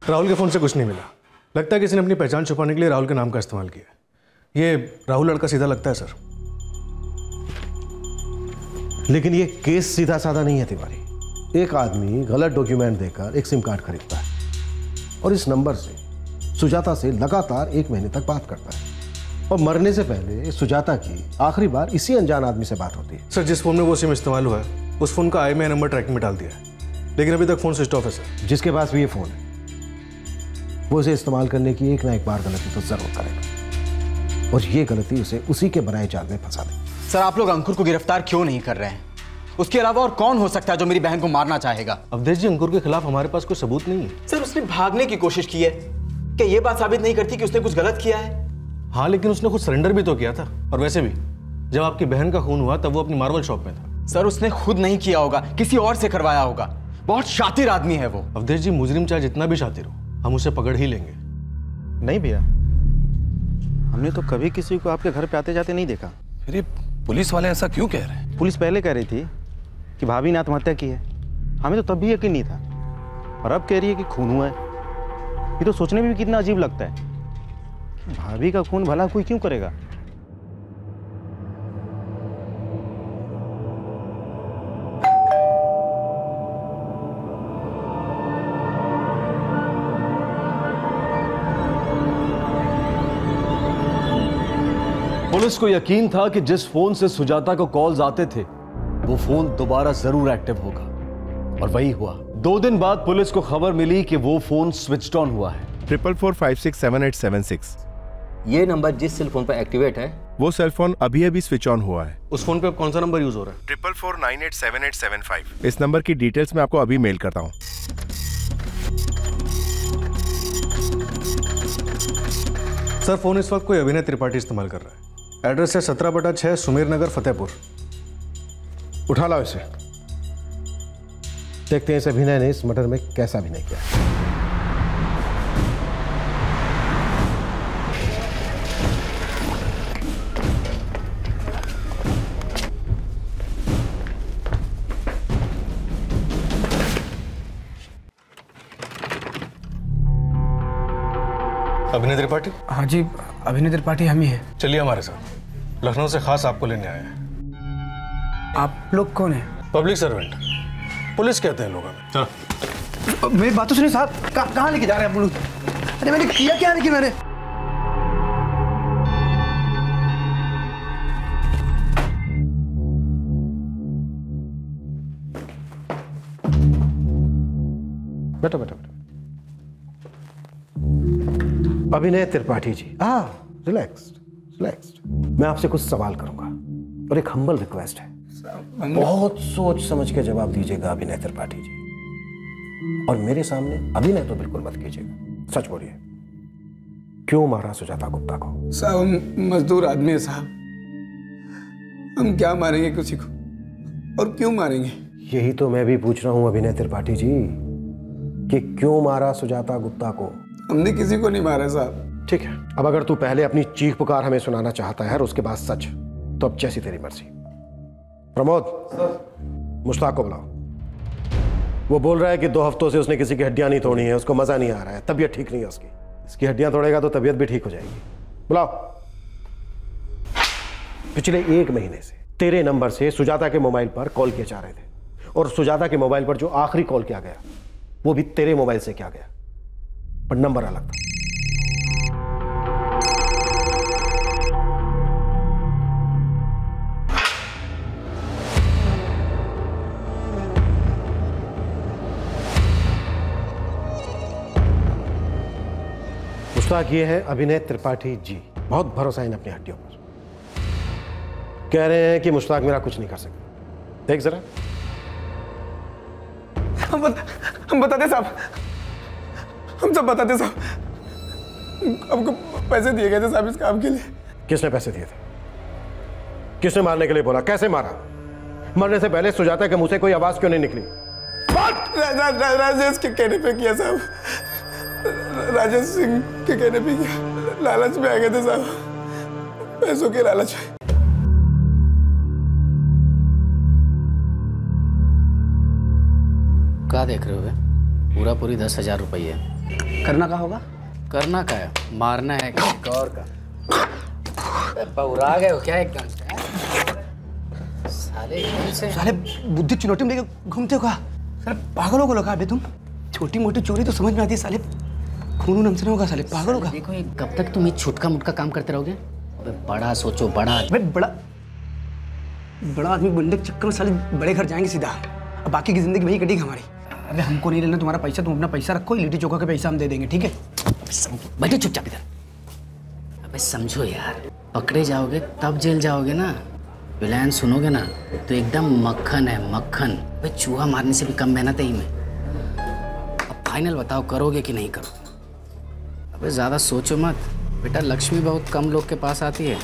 Speaker 9: राहुल के फोन से कुछ नहीं मिला। लगता है किसी ने अपनी पहचान छुपाने के लिए राहुल के नाम का इस्तेमाल किया। ये राहुल लड़का सीधा लगता है सर।
Speaker 19: लेकिन ये केस सीधा साधा नहीं है तिवारी। एक आदमी गलत डॉक्यूमेंट देकर एक सिम कार्ड खरीदता है और इस नंबर से सुजाता से लगातार 1 महीने तक बात करता है, और मरने से पहले सुजाता की आखिरी बार इसी अनजान आदमी से बात होती है।
Speaker 9: सर, जिस फोन में वो सिम इस्तेमाल हुआ है उस फोन का IMEI नंबर ट्रैकिंग में डाल दिया है, लेकिन अभी तक फोन स्विच ऑफ है सर।
Speaker 19: जिसके पास भी ये फोन है वो इसे इस्तेमाल करने की एक ना एक बार गलती तो जरूर करेगा, और ये गलती उसे उसी के बनाए जाल में फंसा देगी।
Speaker 3: सर, आप लोग अंकुर को गिरफ्तार क्यों नहीं कर रहे हैं? उसके अलावा और कौन हो सकता है जो मेरी बहन को मारना चाहेगा?
Speaker 9: अवधेश जी, अंकुर के खिलाफ हमारे पास कोई सबूत नहीं है।
Speaker 3: सर, उसने भागने की कोशिश की है, क्या ये बात साबित नहीं करती कि उसने कुछ गलत किया है?
Speaker 9: हाँ, लेकिन उसने खुद सरेंडर भी तो किया था। और वैसे भी जब आपकी बहन का खून हुआ तब वो अपनी मार्बल शॉप में था।
Speaker 3: सर, उसने खुद नहीं किया होगा, किसी और से करवाया होगा। बहुत शातिर आदमी है वो।
Speaker 9: अवधेश जी, मुजरिम चाहे जितना भी शातिर हो, हम उसे पकड़ ही लेंगे।
Speaker 3: नहीं भैया,
Speaker 21: हमने तो कभी किसी को आपके घर पे आते जाते नहीं देखा।
Speaker 1: फिर ये पुलिस वाले ऐसा क्यों कह रहे हैं?
Speaker 21: पुलिस पहले कह रही थी कि भाभी ने आत्महत्या की है, हमें तो तब भी यकीन नहीं था, और अब कह रही है कि खून हुआ है। ये तो सोचने में भी कितना अजीब लगता है, भाभी का खून भला कोई क्यों करेगा?
Speaker 4: पुलिस को यकीन था कि जिस फोन से सुजाता को कॉल्स आते थे वो फोन दोबारा जरूर एक्टिव होगा, और वही हुआ। 2 दिन बाद पुलिस को खबर मिली कि वो फोन स्विच्ड ऑन हुआ है।
Speaker 22: 44467876।
Speaker 21: ये नंबर जिस सेल फोन पर एक्टिवेट है
Speaker 22: वो सेल फोन अभी अभी स्विच ऑन हुआ है।
Speaker 9: उस फोन पे अब कौन सा नंबर यूज हो रहा है?
Speaker 22: 4449878775। इस नंबर की डिटेल्स मैं आपको अभी मेल करता हूँ।
Speaker 9: सर, फोन इस वक्त कोई अभिनय त्रिपाठी इस्तेमाल कर रहा है। एड्रेस है 17/6 सुमेर नगर, फतेहपुर।
Speaker 19: उठा लाओ इसे, देखते हैं इस अभिनय ने इस मर्डर में कैसा अभिनय किया।
Speaker 9: अभिनय त्रिपाठी?
Speaker 8: हाँ जी, अभिनय त्रिपाठी हम ही हैं।
Speaker 9: चलिए हमारे साथ, लखनऊ से खास आपको लेने आए हैं।
Speaker 8: आप लोग कौन हैं?
Speaker 9: पब्लिक सर्वेंट, पुलिस कहते हैं लोग हमें। चलो।
Speaker 8: मेरी बात तो सुनिए साहब, कहाँ लेके जा रहे हैं आप लोग? अरे मैंने किया क्या नहीं कि मैंने?
Speaker 19: बैठो बैठो बैठो। अभिनय त्रिपाठी जी, रिलैक्स्ड। मैं आपसे कुछ सवाल करूंगा और एक हम्बल रिक्वेस्ट है। बहुत सोच समझ के जवाब दीजिएगा अभिनय त्रिपाठी जी, और मेरे सामने अभिनय तो बिल्कुल मत कीजिएगा। सच बोलिए, क्यों मारा सुजाता गुप्ता को?
Speaker 1: साहब, हम मजदूर आदमी है साहब, हम क्या मारेंगे किसी को, और क्यों मारेंगे?
Speaker 19: यही तो मैं भी पूछ रहा हूं अभिनय त्रिपाठी जी, कि क्यों मारा सुजाता गुप्ता को?
Speaker 1: हमने किसी को नहीं मारा साहब।
Speaker 19: ठीक है, अब अगर तू पहले अपनी चीख पुकार हमें सुनाना चाहता है और उसके बाद सच, तो अब जैसी तेरी मर्जी। प्रमोद, मुश्ताक को बुलाओ। वो बोल रहा है कि 2 हफ्तों से उसने किसी की हड्डियां नहीं तोड़ी है, उसको मजा नहीं आ रहा है, तबीयत ठीक नहीं है उसकी। इसकी हड्डियां तोड़ेगा तो तबीयत भी ठीक हो जाएगी। बुलाओ। पिछले 1 महीने से तेरे नंबर से सुजाता के मोबाइल पर कॉल किए जा रहे थे, और सुजाता के मोबाइल पर जो आखिरी कॉल किया गया वो भी तेरे मोबाइल से किया गया, पर नंबर अलग था। मुश्ताक ये है अभिनय त्रिपाठी जी, बहुत भरोसा है इन अपनी हड्डियों पर। कह रहे हैं कि मुश्ताक मेरा कुछ नहीं कर सकता। देख जरा।
Speaker 3: हम बताते साहब, हम सब बताते साहब। हमको पैसे दिए गए थे साहब इस काम के लिए।
Speaker 19: किसने पैसे दिए थे? किसने मारने के लिए बोला? कैसे मारा? मरने से पहले सुजाता के मुंह से कोई आवाज क्यों नहीं निकली?
Speaker 3: राजेश के कहने पे किया साहब, राजेश सिंह के कहने पे किया। लालच में आ गए थे साहब, पैसों के लालच में।
Speaker 6: क्या देख रहे हो बे? पूरा पूरी 10,000 रुपये।
Speaker 3: करना क्या होगा?
Speaker 6: करना क्या है? मारना है किसी और का। पौरा गए हो क्या एकदम से?
Speaker 3: साले बुद्धि चुनौती में लेके घूमते हो क्या? साले पागलों को लगा बे तुम। छोटी मोटी चोरी तो समझ में आती है साले, खून हमसे नहीं होगा साले, पागल होगा।
Speaker 6: देखो ये कब तक तुम ये छुटका मुटका काम करते रहोगे? अबे बड़ा सोचो, बड़ा।
Speaker 3: बड़ा आदमी बनने के चक्कर में साले बड़े घर जाएंगे सीधा, अब बाकी की जिंदगी वही कटेगी हमारी। अरे हमको नहीं लेना तुम्हारा पैसा, तुम अपना पैसा रखो, लिट्टी चोखा का पैसा हम दे देंगे, ठीक है?
Speaker 6: बैठो चुपचाप इधर। अबे समझो यार, पकड़े जाओगे तब जेल जाओगे ना। प्लान सुनोगे ना तो एकदम मक्खन है, मक्खन। अबे चूहा मारने से भी कम मेहनत है ही में। अब फाइनल बताओ, करोगे कि नहीं करोगे? अबे ज़्यादा सोचो मत बेटा, लक्ष्मी बहुत कम लोग के पास आती है।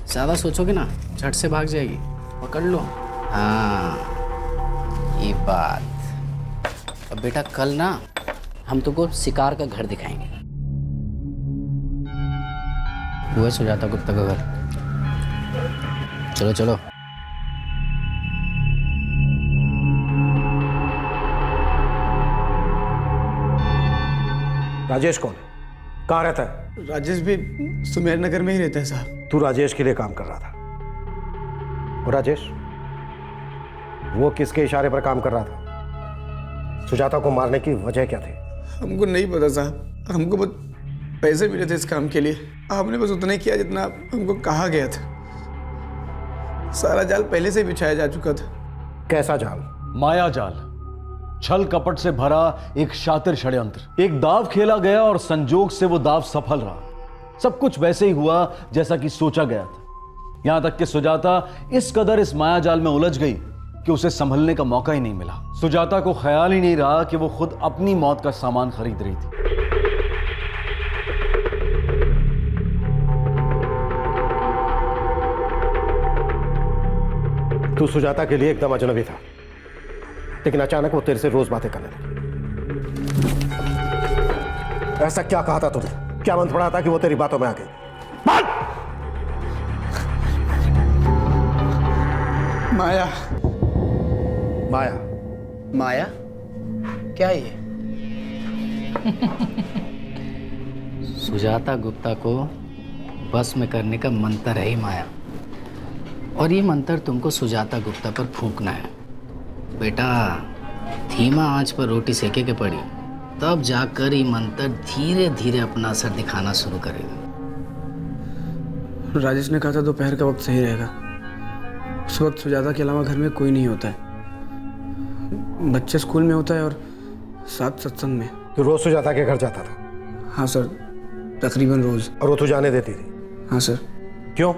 Speaker 6: ज़्यादा सोचोगे ना झट से भाग जाएगी। पकड़ लो। हाँ ये बात। अब बेटा कल ना हम तुमको शिकार का घर दिखाएंगे। वो है सुजाता गुप्ता का घर। चलो चलो।
Speaker 19: राजेश कौन है? कहाँ रहता है?
Speaker 3: राजेश भी सुमेर नगर में ही रहता है साहब।
Speaker 19: तू राजेश के लिए काम कर रहा था। और राजेश वो किसके इशारे पर काम कर रहा था? सुजाता को मारने की वजह क्या थी?
Speaker 3: हमको नहीं पता साहब, हमको बस पैसे मिले थे इस काम के लिए। हमने बस उतना ही किया जितना हमको कहा गया था। सारा जाल पहले से बिछाया जा चुका था।
Speaker 19: कैसा जाल?
Speaker 4: माया जाल, छल कपट से भरा एक शातिर षड्यंत्र। एक दाव खेला गया और संजोग से वो दाव सफल रहा। सब कुछ वैसे ही हुआ जैसा कि सोचा गया था। यहां तक कि सुजाता इस कदर इस माया जाल में उलझ गई कि उसे संभलने का मौका ही नहीं मिला। सुजाता को ख्याल ही नहीं रहा कि वो खुद अपनी मौत का सामान खरीद रही थी।
Speaker 19: तू सुजाता के लिए एकदम अजनबी था, लेकिन अचानक वो तेरे से रोज बातें करने लगी। ऐसा क्या कहा था तुझे? क्या मन पड़ा था कि वो तेरी बातों में आ गई?
Speaker 3: माया।
Speaker 19: माया?
Speaker 3: माया क्या ये?
Speaker 6: सुजाता गुप्ता को बस में करने का मंत्र है ही माया। और ये मंत्र तुमको सुजाता गुप्ता पर फूंकना है बेटा। धीमा आंच पर रोटी सेके के पड़ी, तब जाकर ये मंत्र धीरे धीरे अपना असर दिखाना शुरू करेगा।
Speaker 3: राजेश ने कहा था दोपहर का वक्त सही रहेगा। उस वक्त सुजाता के अलावा घर में कोई नहीं होता है। बच्चे स्कूल में होता है और साथ सत्संग में।
Speaker 19: तू रोज सुजाता के घर जाता था?
Speaker 3: हाँ सर, तकरीबन रोज।
Speaker 19: और वो तू जाने देती थी?
Speaker 3: हाँ सर।
Speaker 19: क्यों?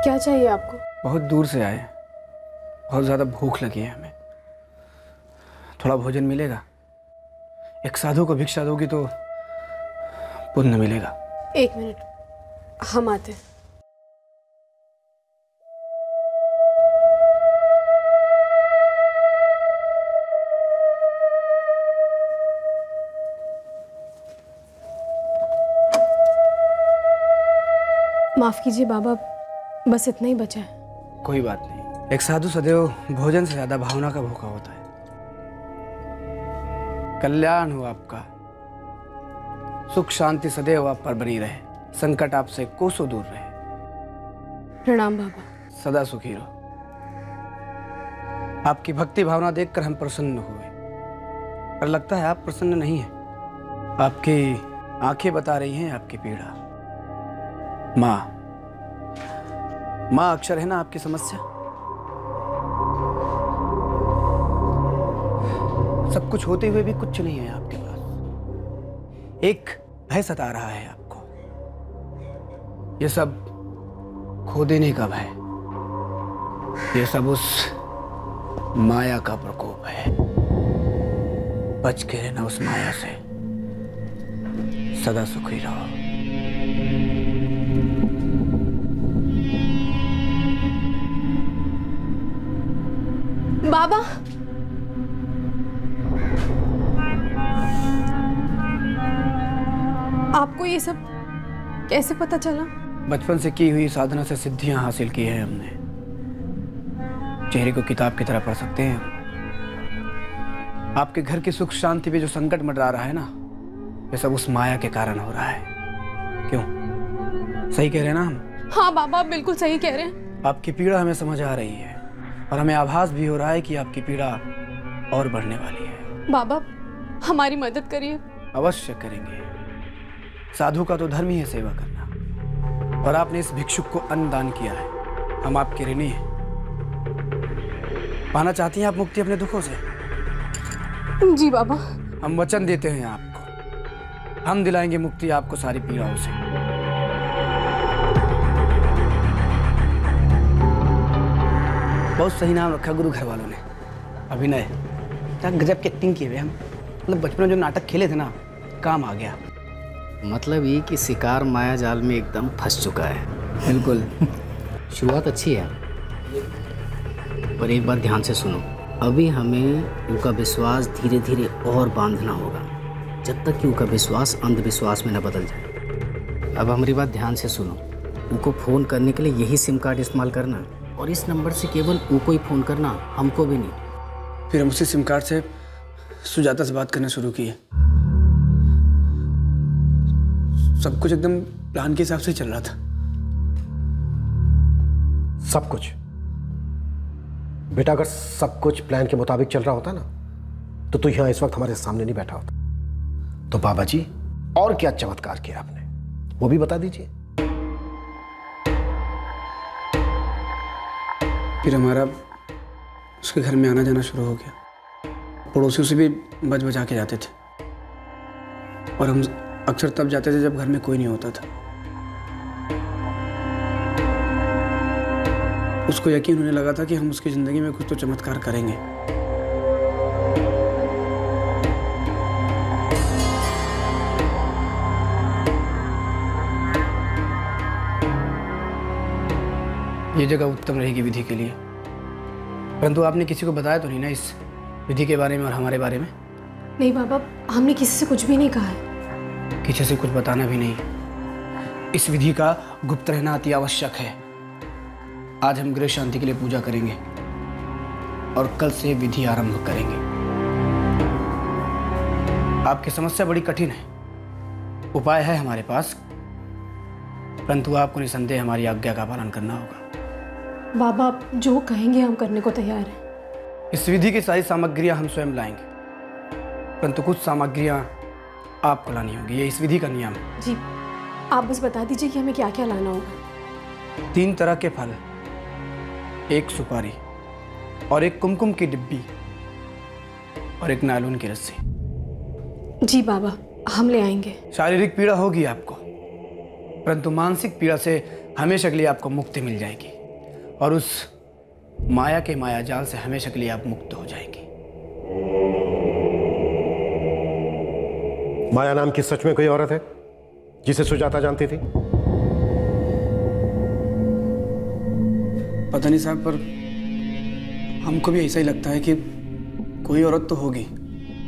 Speaker 2: क्या चाहिए आपको?
Speaker 3: बहुत दूर से आए, बहुत ज़्यादा भूख लगी है हमें। थोड़ा भोजन मिलेगा? एक साधु को भिक्षा दोगी तो पुण्य मिलेगा।
Speaker 2: 1 मिनट, हम आते हैं। माफ कीजिए बाबा, बस इतना ही बचा है।
Speaker 3: कोई बात नहीं, एक साधु सदैव भोजन से ज्यादा भावना का भूखा होता है।
Speaker 6: कल्याण हो आपका, सुख शांति सदैव आप पर बनी रहे, संकट आपसे कोसों दूर रहे।
Speaker 2: प्रणाम बाबा।
Speaker 6: सदा सुखी रहो। आपकी भक्ति भावना देखकर हम प्रसन्न हुए, पर लगता है आप प्रसन्न नहीं हैं। आपकी आंखें बता रही हैं आपकी पीड़ा। माँ अक्षर है ना आपकी समस्या। सब कुछ होते हुए भी कुछ नहीं है आपके पास। एक भय सता रहा है आपको, ये सब खो देने का भय, ये सब उस माया का प्रकोप है। बच के रहना उस माया से, सदा सुखी रहो।
Speaker 2: बाबा, आपको ये सब कैसे पता चला?
Speaker 6: बचपन से की हुई साधना से सिद्धियां हासिल की है हमने। चेहरे को किताब की तरह पढ़ सकते हैं। आपके घर की सुख शांति पे जो संकट मंडरा रहा है ना, ये सब उस माया के कारण हो रहा है। क्यों, सही कह रहे हैं ना हम?
Speaker 2: हाँ बाबा, आप बिल्कुल सही कह रहे हैं।
Speaker 6: आपकी पीड़ा हमें समझ आ रही है और हमें आभास भी हो रहा है कि आपकी पीड़ा और बढ़ने वाली है।
Speaker 2: बाबा, हमारी मदद करिए।
Speaker 6: अवश्य करेंगे। साधु का तो धर्म ही है सेवा करना, और आपने इस भिक्षुक को अन्न दान किया है। हम आपके ऋणी हैं। पाना चाहती हैं आप मुक्ति अपने दुखों से?
Speaker 2: जी बाबा।
Speaker 6: हम वचन देते हैं आपको, हम दिलाएंगे मुक्ति आपको सारी पीड़ाओं से। बहुत सही नाम रखा गुरु घर वालों ने, अभिनय। क्या गजब की एक्टिंग की है हम। मतलब बचपन में जो नाटक खेले थे ना, काम आ गया। मतलब ये कि शिकार माया जाल में एकदम फंस चुका है। बिल्कुल। शुरुआत अच्छी है, पर एक बात ध्यान से सुनो। अभी हमें उनका विश्वास धीरे धीरे और बांधना होगा, जब तक कि उनका विश्वास अंधविश्वास में न बदल जाए। अब हमारी बात ध्यान से सुनो। उनको फ़ोन करने के लिए यही सिम कार्ड इस्तेमाल करना, और इस नंबर से केवल उनको ही फ़ोन करना, हमको भी नहीं। फिर हम उसी सिम कार्ड से सुजाता से बात करना शुरू किए। सब कुछ एकदम प्लान के हिसाब से चल रहा था।
Speaker 19: सब कुछ बेटा, अगर सब कुछ प्लान के मुताबिक चल रहा होता ना, तो तू यहां इस वक्त हमारे सामने नहीं बैठा होता। तो बाबा जी, और क्या चमत्कार किया आपने, वो भी बता दीजिए।
Speaker 6: फिर हमारा उसके घर में आना जाना शुरू हो गया। पड़ोसियों से भी बज बजा के जाते थे, और हम अक्सर तब जाते थे जब घर में कोई नहीं होता था। उसको यकीन होने लगा था कि हम उसकी जिंदगी में कुछ तो चमत्कार करेंगे। ये जगह उत्तम रहेगी विधि के लिए, परंतु आपने किसी को बताया तो नहीं ना इस विधि के बारे में और हमारे बारे में?
Speaker 2: नहीं बाबा, हमने किसी से कुछ भी नहीं कहा है।
Speaker 6: किसी से कुछ बताना भी नहीं। इस विधि का गुप्त रहना अति आवश्यक है। आज हम गृह शांति के लिए पूजा करेंगे और कल से विधि आरंभ करेंगे। आपकी समस्या बड़ी कठिन है, उपाय है हमारे पास, परंतु आपको निसंदेह हमारी आज्ञा का पालन करना होगा।
Speaker 2: बाबा, आप जो कहेंगे हम करने को तैयार हैं।
Speaker 6: इस विधि की सारी सामग्रियां हम स्वयं लाएंगे, परंतु कुछ सामग्रियां आपको लानी होगी। ये इस विधि का नियम है।
Speaker 2: जी, आप बस बता दीजिए कि हमें क्या क्या लाना होगा।
Speaker 6: 3 तरह के फल, 1 सुपारी, और 1 कुमकुम की डिब्बी, और 1 नायलॉन की रस्सी।
Speaker 2: जी बाबा, हम ले आएंगे।
Speaker 6: शारीरिक पीड़ा होगी आपको, परंतु मानसिक पीड़ा से हमेशा के लिए आपको मुक्ति मिल जाएगी, और उस माया के माया जाल से हमेशा के लिए आप मुक्त हो जाएंगे।
Speaker 19: माया नाम की सच में कोई औरत है जिसे सुजाता जानती थी?
Speaker 6: पता नहीं साहब, पर हमको भी ऐसा ही लगता है कि कोई औरत तो होगी,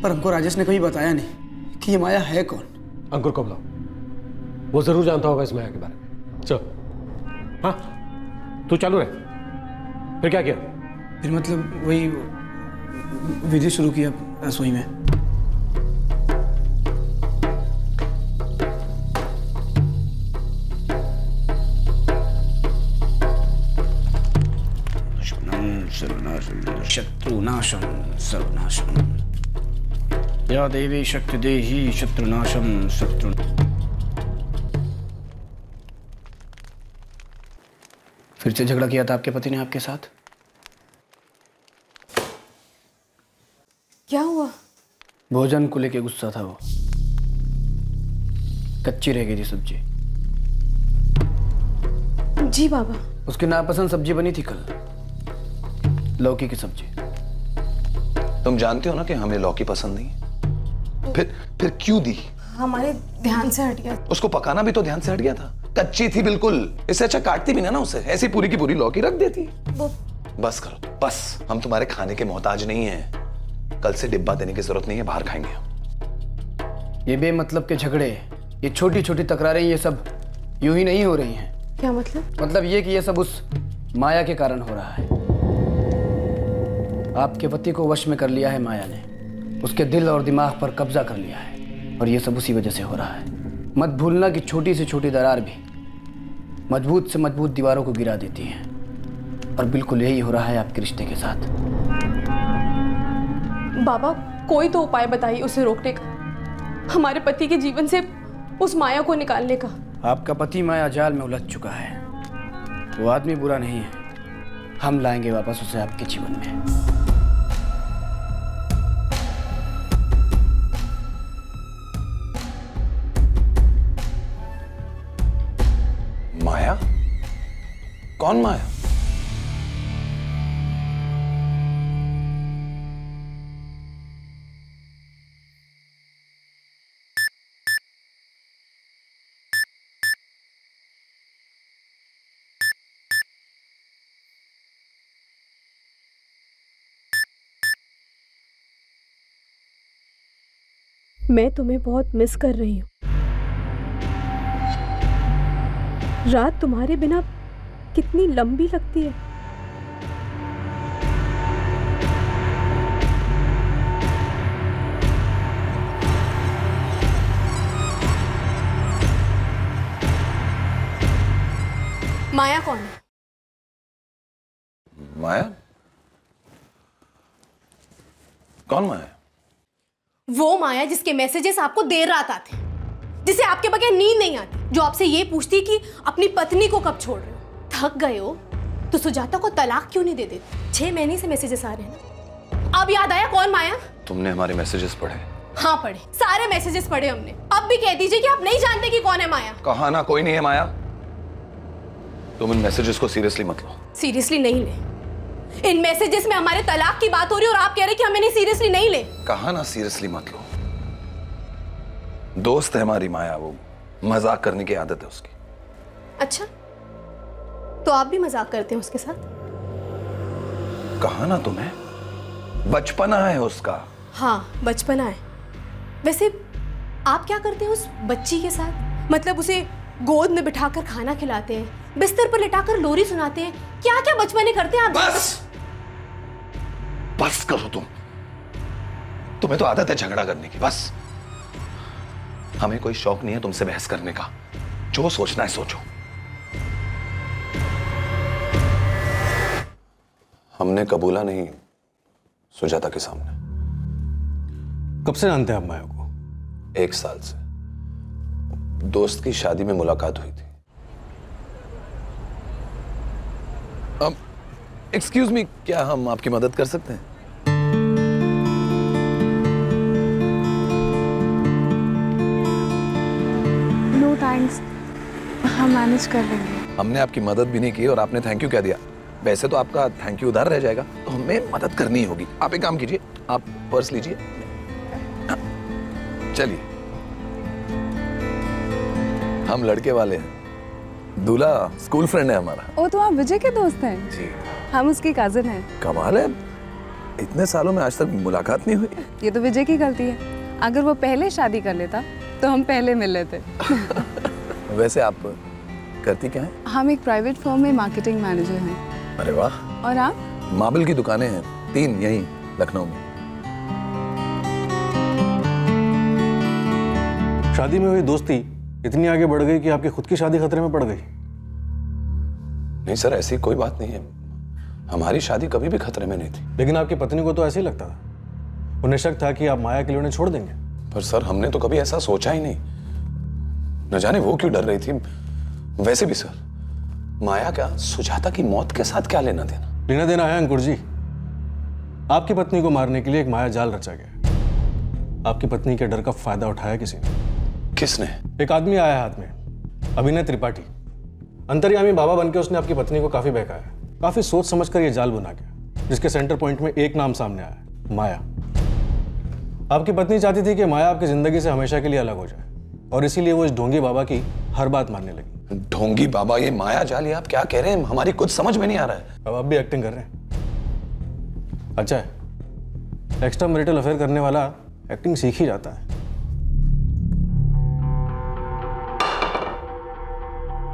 Speaker 6: पर हमको राजेश ने कभी बताया नहीं कि ये माया है कौन।
Speaker 19: अंकुर को बुलाओ, वो जरूर जानता होगा इस माया के बारे में। चल, हाँ तू चालू रहे। फिर क्या किया?
Speaker 6: फिर मतलब वही विधि शुरू किया रसोई में। सर्वनाशम शत्रुनाशम सर्वनाशम या देवी शक्ति देही शत्रुनाशम शत्रु। फिर से झगड़ा किया था आपके पति ने आपके साथ?
Speaker 2: क्या हुआ?
Speaker 6: भोजन को लेके गुस्सा था वो। कच्ची रह गई थी सब्जी।
Speaker 2: जी बाबा।
Speaker 6: उसकी नापसंद सब्जी बनी थी कल, लौकी की सब्जी।
Speaker 1: तुम जानते हो ना कि हमें लौकी पसंद नहीं है। फिर क्यों दी?
Speaker 2: हमारे ध्यान से हट गया।
Speaker 1: उसको पकाना भी तो ध्यान से हट गया था। कच्ची थी बिल्कुल। इससे अच्छा काटती भी ना उसे, ऐसी पूरी की पूरी लौकी रख देती। बस करो बस, हम तुम्हारे खाने के मोहताज नहीं हैं। कल से डिब्बा देने की जरूरत नहीं है, बाहर खाएंगे हम।
Speaker 6: ये बेमतलब के झगड़े, ये छोटी छोटी तकरारें, ये सब यूं ही नहीं हो रही हैं।
Speaker 2: क्या मतलब?
Speaker 6: मतलब ये कि ये सब उस माया के कारण हो रहा है। आपके पति को वश में कर लिया है माया ने, उसके दिल और दिमाग पर कब्जा कर लिया है, और ये सब उसी वजह से हो रहा है। मत भूलना कि छोटी से छोटी दरार भी मजबूत से मजबूत दीवारों को गिरा देती है, और बिल्कुल यही हो रहा है आपके रिश्ते के साथ।
Speaker 2: बाबा, कोई तो उपाय बताइए उसे रोकने का, हमारे पति के जीवन से उस माया को निकालने का।
Speaker 6: आपका पति माया जाल में उलझ चुका है। वो आदमी बुरा नहीं है, हम लाएंगे वापस उसे आपके जीवन में।
Speaker 1: माया? कौन माया?
Speaker 2: मैं तुम्हें बहुत मिस कर रही हूँ। रात तुम्हारे बिना कितनी लंबी लगती है। माया कौन है?
Speaker 1: माया? कौन माया?
Speaker 2: वो माया जिसके मैसेजेस आपको देर रात आते, जिसे आपके बगैर नींद नहीं आती, जो आपसे ये पूछती कि अपनी पत्नी को कब छोड़ रहे हो। थक गए हो तो सुजाता को तलाक क्यों नहीं दे देते? 6 महीने से मैसेजेस आ रहे हैं ना। अब याद आया कौन माया?
Speaker 1: तुमने हमारे मैसेजेस पढ़े?
Speaker 2: हाँ पढ़े, सारे मैसेजेस पढ़े हमने। अब भी कह दीजिए कि आप नहीं जानते कि कौन है माया।
Speaker 1: कहा ना कोई नहीं है माया। तुम इन मैसेजेस को सीरियसली मत लो।
Speaker 2: सीरियसली नहीं ले। इन मैसेजेस में हमारे तलाक की बात हो रही है और आप कह रहे कि हमें नहीं सीरियसली नहीं ले।
Speaker 1: कहा ना सीरियसली मत लो। दोस्त है हमारी माया, वो मजाक करने की आदत है उसकी।
Speaker 2: अच्छा, तो आप भी मजाक करते हैं उसके साथ?
Speaker 1: कहा ना तुम्हें, बचपना है उसका।
Speaker 2: हाँ बचपना है। वैसे आप क्या करते हैं उस बच्ची के साथ? मतलब उसे गोद में बिठाकर खाना खिलाते हैं, बिस्तर पर लिटाकर लोरी सुनाते हैं, क्या क्या बचपने करते हैं आप?
Speaker 1: बस करो तुम्हें तो आदत है झगड़ा करने की। बस, हमें कोई शौक नहीं है तुमसे बहस करने का। जो सोचना है सोचो। हमने कबूला नहीं सुजाता के सामने।
Speaker 9: कब से जानते हैं आप माया को?
Speaker 1: 1 साल से। दोस्त की शादी में मुलाकात हुई थी। एक्सक्यूज मी, क्या हम आपकी मदद कर सकते हैं?
Speaker 12: नो थैंक्स, हम मैनेज कर लेंगे।
Speaker 1: हमने आपकी मदद भी नहीं की और आपने थैंक यू क्या दिया? वैसे तो आपका थैंक यू उधार रह जाएगा, तो हमें मदद करनी होगी। आप एक काम कीजिए, आप पर्स लीजिए। चलिए, हम लड़के वाले हैं, दूल्हा स्कूल फ्रेंड है हमारा।
Speaker 12: ओ, तो आप विजय के दोस्त हैं?
Speaker 1: जी।
Speaker 12: हम उसकी कजिन हैं।
Speaker 1: कमाल है, इतने सालों में आज तक मुलाकात नहीं हुई।
Speaker 12: ये तो विजय की गलती है। अगर वो पहले शादी कर लेता तो हम पहले मिल लेते।
Speaker 1: वैसे आप करती क्या हैं?
Speaker 12: हम एक प्राइवेट फर्म में मार्केटिंग मैनेजर हैं।
Speaker 1: अरे वाह।
Speaker 12: और आप?
Speaker 1: मार्बल की दुकानें हैं 3 यहीं लखनऊ में।
Speaker 9: शादी में हुई दोस्ती इतनी आगे बढ़ गई कि आपकी खुद की शादी खतरे में पड़ गई।
Speaker 1: नहीं सर, ऐसी कोई बात नहीं है। हमारी शादी कभी भी खतरे में नहीं थी।
Speaker 9: लेकिन आपकी पत्नी को तो ऐसे ही लगता था। उन्हें शक था कि आप माया के लिए उन्हें छोड़ देंगे।
Speaker 1: पर सर हमने तो कभी ऐसा सोचा ही नहीं। न जाने वो क्यों डर रही थी। वैसे भी सर, माया क्या सुजाता की मौत के साथ क्या लेना देना?
Speaker 9: लेना देना है अंकुर जी। आपकी पत्नी को मारने के लिए एक माया जाल रचा गया। आपकी पत्नी के डर का फायदा उठाया किसी ने।
Speaker 1: किसने?
Speaker 9: एक आदमी आया हाथ में, अभिनय त्रिपाठी। अंतर्यामी बाबा बनके उसने आपकी पत्नी को काफी बहकाया। काफी सोच समझकर यह जाल बुना गया, जिसके सेंटर पॉइंट में एक नाम सामने आया, माया। आपकी पत्नी चाहती थी कि माया आपकी जिंदगी से हमेशा के लिए अलग हो जाए, और इसीलिए वो इस ढोंगी बाबा की हर बात मानने लगी।
Speaker 1: ढोंगी बाबा, ये माया जाल, ये आप क्या कह रहे हैं? हमारी कुछ समझ में नहीं आ रहा है।
Speaker 9: अब आप भी एक्टिंग कर रहे हैं। अच्छा है, एक्स्ट्रा मैरिटल अफेयर करने वाला एक्टिंग सीख ही जाता है।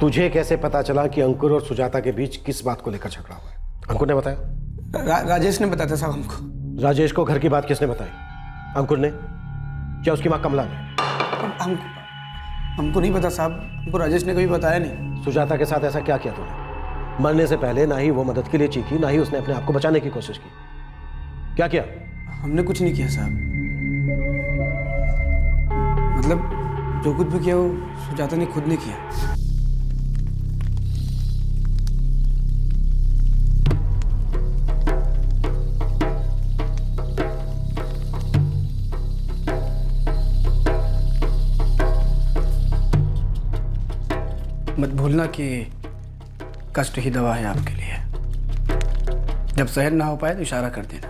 Speaker 19: तुझे कैसे पता चला कि अंकुर और सुजाता के बीच किस बात को लेकर झगड़ा हुआ है? अंकुर ने बताया?
Speaker 8: राजेश ने बताया था साहब हमको।
Speaker 19: राजेश को घर की बात किसने बताई? अंकुर ने या उसकी माँ कमला ने?
Speaker 8: हमको नहीं पता साहब, हमको राजेश ने कभी बताया नहीं।
Speaker 19: सुजाता के साथ ऐसा क्या किया तूने? मरने से पहले ना ही वो मदद के लिए चीखी, ना ही उसने अपने आप को बचाने की कोशिश की। क्या किया?
Speaker 8: हमने कुछ नहीं किया साहब। मतलब जो कुछ भी किया वो सुजाता ने खुद ने किया। मत भूलना कि कष्ट ही दवा है आपके लिए। जब सहन ना हो पाए तो इशारा कर देना।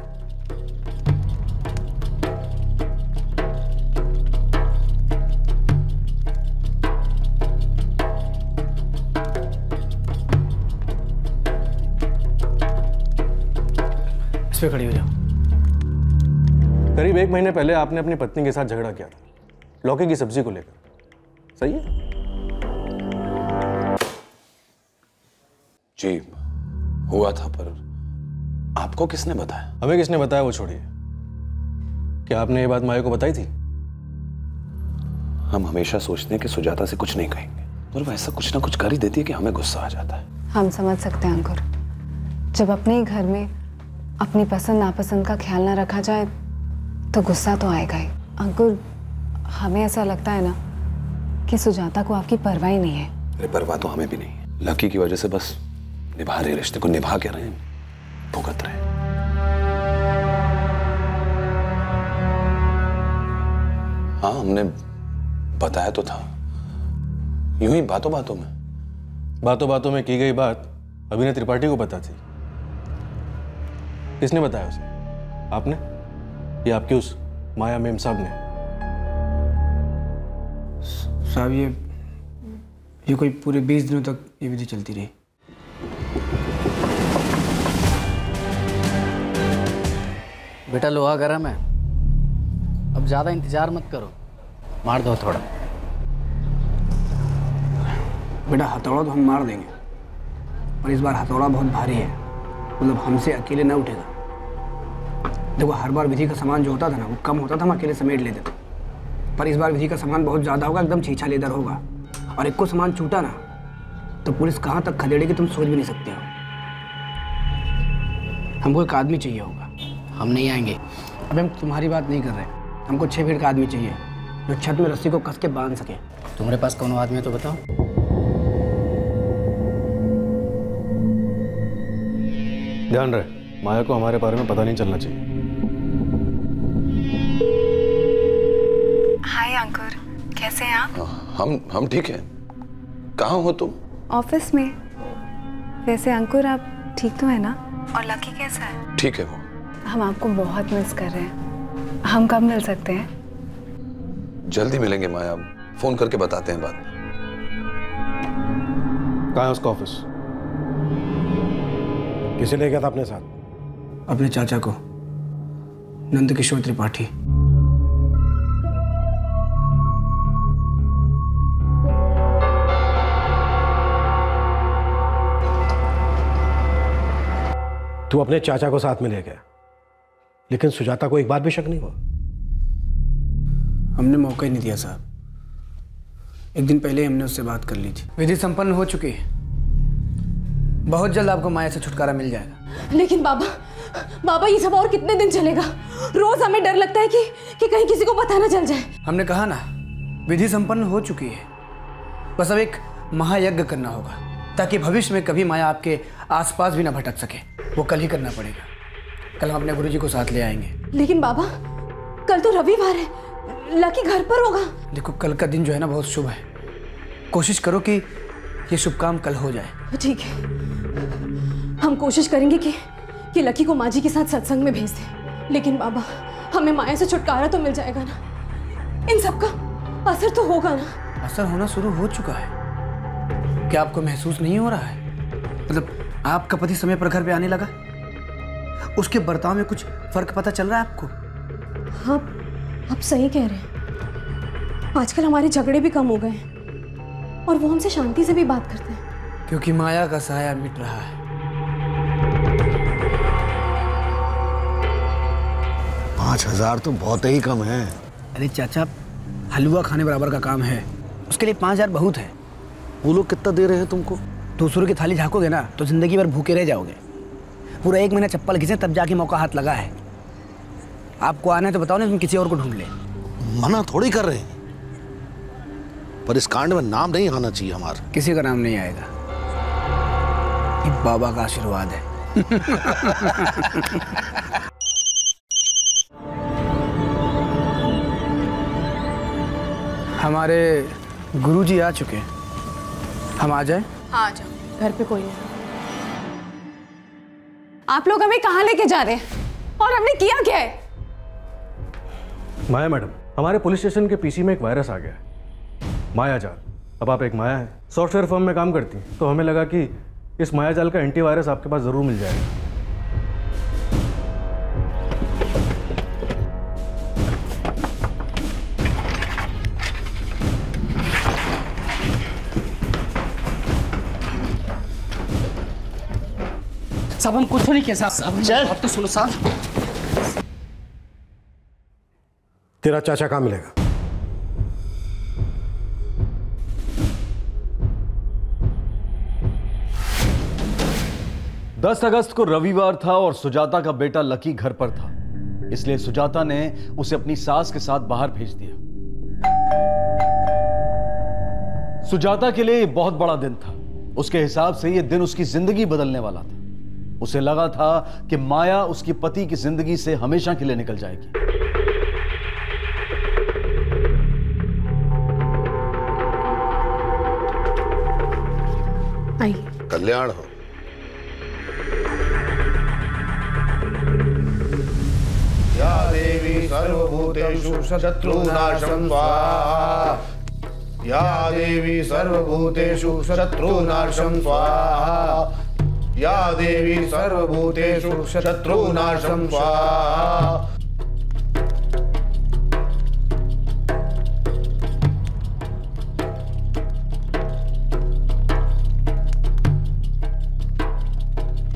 Speaker 8: इस पे खड़ी हो जाओ।
Speaker 9: करीब 1 महीने पहले आपने अपनी पत्नी के साथ झगड़ा किया था, लौकी की सब्जी को लेकर। सही है?
Speaker 1: जी हुआ था, पर आपको किसने बताया?
Speaker 9: हमें किसने बताया वो छोड़िए। क्या आपने ये बात माया को बताई थी?
Speaker 1: हम हमेशा सोचते हैं कि सुजाता से कुछ नहीं कहेंगे, पर वो ऐसा कुछ ना कुछ कर ही देती है कि हमें गुस्सा आ जाता है।
Speaker 7: हम समझ सकते हैं अंकुर, जब अपने ही घर में अपनी पसंद नापसंद का ख्याल ना रखा जाए तो गुस्सा तो आएगा ही। अंकुर, हमें ऐसा लगता है ना कि सुजाता को आपकी परवाह ही नहीं है।
Speaker 1: अरे परवाह तो हमें भी नहीं है। लकी की वजह से बस निभा रहे रिश्ते को, निभा के रहे, भुगत रहे। हाँ हमने बताया तो था, यूं ही बातों बातों में की गई बात अभिनय त्रिपाठी को पता थी। किसने बताया उसे? आपने या आपकी उस माया मेम साहब ने?
Speaker 8: साहब ये कोई पूरे 20 दिनों तक ये विधि चलती रही।
Speaker 6: बेटा लोहा गरम है, अब ज्यादा इंतजार मत करो, मार दो थोड़ा।
Speaker 8: बेटा हथौड़ा तो हम मार देंगे, पर इस बार हथौड़ा बहुत भारी है, मतलब हमसे अकेले ना उठेगा। देखो हर बार विधि का सामान जो होता था ना वो कम होता था, हम अकेले समेट लेते थे, पर इस बार विधि का सामान बहुत ज़्यादा होगा, एकदम छीछा लेदर होगा, और एक को सामान छूटा ना तो पुलिस कहाँ तक खदेड़ेगी तुम सोच भी नहीं सकते हो। हमको एक आदमी चाहिए होगा।
Speaker 6: हम नहीं आएंगे।
Speaker 8: अबे हम तुम्हारी बात नहीं कर रहे, हमको 6 फीट का आदमी चाहिए जो छत में रस्सी को कस के बांध सके।
Speaker 6: तुम्हारे पास कौन आदमी है तो बताओ।
Speaker 9: ध्यान रहे, माया को हमारे बारे में पता नहीं चलना चाहिए।
Speaker 7: हाय अंकुर, कैसे हैं आप?
Speaker 1: हम ठीक हैं। कहाँ हो तुम?
Speaker 7: ऑफिस में। वैसे अंकुर आप ठीक तो है ना? और लकी कैसा है?
Speaker 1: ठीक है वो।
Speaker 7: हम आपको बहुत मिस कर रहे हैं। हम कब मिल सकते हैं?
Speaker 1: जल्दी मिलेंगे माया, फोन करके बताते हैं बात।
Speaker 9: कहाँ है उसका ऑफिस?
Speaker 19: किसे ले गया था अपने साथ?
Speaker 8: अपने चाचा को, नंद किशोर त्रिपाठी।
Speaker 19: तू अपने चाचा को साथ में ले गया, लेकिन सुजाता को एक बार भी शक नहीं हुआ?
Speaker 8: हमने मौका ही नहीं दिया साहब। एक दिन पहले हमने उससे बात कर ली थी। विधि संपन्न हो चुकी है,
Speaker 10: बहुत जल्द आपको माया से छुटकारा मिल जाएगा।
Speaker 2: लेकिन बाबा ये सब और कितने दिन चलेगा? रोज हमें डर लगता है कि कहीं किसी को पता ना चल जाए।
Speaker 10: हमने कहा ना, विधि संपन्न हो चुकी है, बस अब एक महायज्ञ करना होगा ताकि भविष्य में कभी माया आपके आसपास भी ना भटक सके। वो कल ही करना पड़ेगा। कल हम अपने गुरुजी को साथ ले आएंगे।
Speaker 2: लेकिन बाबा, कल तो रविवार है, लकी घर पर होगा।
Speaker 10: देखो, कल का दिन जो है ना बहुत शुभ है। कोशिश करो कि ये शुभ काम कल हो जाए।
Speaker 2: ठीक है, हम कोशिश करेंगे कि लकी को माँ जी के साथ सत्संग में भेज दें। लेकिन बाबा, हमें माया से छुटकारा तो मिल जाएगा ना? इन सब का असर तो होगा ना?
Speaker 10: असर होना शुरू हो चुका है। क्या आपको महसूस नहीं हो रहा है? मतलब आपका पति समय पर घर पे आने लगा, उसके बर्ताव में कुछ फर्क पता चल रहा है आपको?
Speaker 2: हाँ, आप सही कह रहे हैं। आजकल हमारे झगड़े भी कम हो गए हैं और वो हमसे शांति से भी बात करते हैं।
Speaker 10: क्योंकि माया का साया मिट रहा है।
Speaker 14: 5,000 तो बहुत ही कम है।
Speaker 10: अरे चाचा, हलवा खाने बराबर का काम है, उसके लिए 5,000 बहुत है।
Speaker 14: वो लोग कितना दे रहे हैं तुमको?
Speaker 10: 200 की थाली झाँकोगे ना तो जिंदगी भर भूखे रह जाओगे। पूरा 1 महीना चप्पल घिसे तब जाके मौका हाथ लगा है। आपको आना है तो बताओ ना, तुम किसी और को ढूंढ ले।
Speaker 14: मना थोड़ी कर रहे हैं, पर इस कांड में नाम नहीं आना चाहिए हमारा।
Speaker 10: किसी का नाम नहीं आएगा, ये बाबा का आशीर्वाद है। हमारे गुरुजी आ चुके हैं, हम आ जाएं?
Speaker 2: हाँ, आ जाओ। घर पे कोई नहीं। आप लोग हमें कहाँ लेके जा रहे हैं और हमने किया क्या है?
Speaker 9: माया मैडम, हमारे पुलिस स्टेशन के पीसी में एक वायरस आ गया है, मायाजाल। अब आप एक माया है, सॉफ्टवेयर फर्म में काम करती हैं, तो हमें लगा कि इस मायाजाल का एंटीवायरस आपके पास जरूर मिल जाएगा।
Speaker 6: साहब, हम कुछ नहीं किया साहब। तो सुनो साहब,
Speaker 19: तेरा चाचा कहाँ मिलेगा?
Speaker 4: दस अगस्त को रविवार था और सुजाता का बेटा लकी घर पर था, इसलिए सुजाता ने उसे अपनी सास के साथ बाहर भेज दिया। सुजाता के लिए बहुत बड़ा दिन था। उसके हिसाब से यह दिन उसकी जिंदगी बदलने वाला था। उसे लगा था कि माया उसकी पति की जिंदगी से हमेशा के लिए निकल जाएगी।
Speaker 2: आई।
Speaker 19: कल्याण हो।
Speaker 11: या देवी सर्वभूतेषु शत्रुनाशं स्वाहा। या देवी सर्वभूतेषु शत्रुनाशं स्वाहा। या देवी सर्वभूतेषु शत्रुनाशं स्वाहा।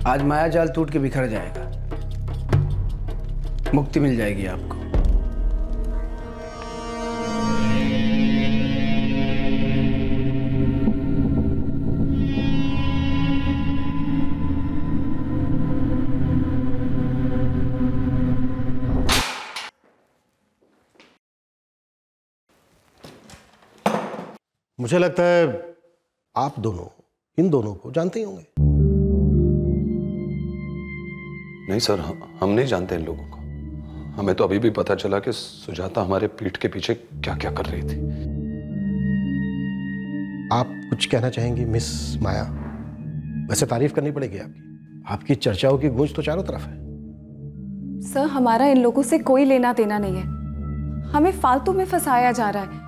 Speaker 10: आज मायाजाल टूट के बिखर जाएगा, मुक्ति मिल जाएगी आपको।
Speaker 19: मुझे लगता है आप दोनों इन दोनों को जानते ही होंगे।
Speaker 1: नहीं सर, हम नहीं जानते इन लोगों को। हमें तो अभी भी पता चला कि सुजाता हमारे पीठ के पीछे क्या क्या कर रही थी।
Speaker 19: आप कुछ कहना चाहेंगी मिस माया? वैसे तारीफ करनी पड़ेगी आपकी चर्चाओं की गूंज तो चारों तरफ है।
Speaker 7: सर, हमारा इन लोगों से कोई लेना देना नहीं है। हमें फालतू में फंसाया जा रहा है।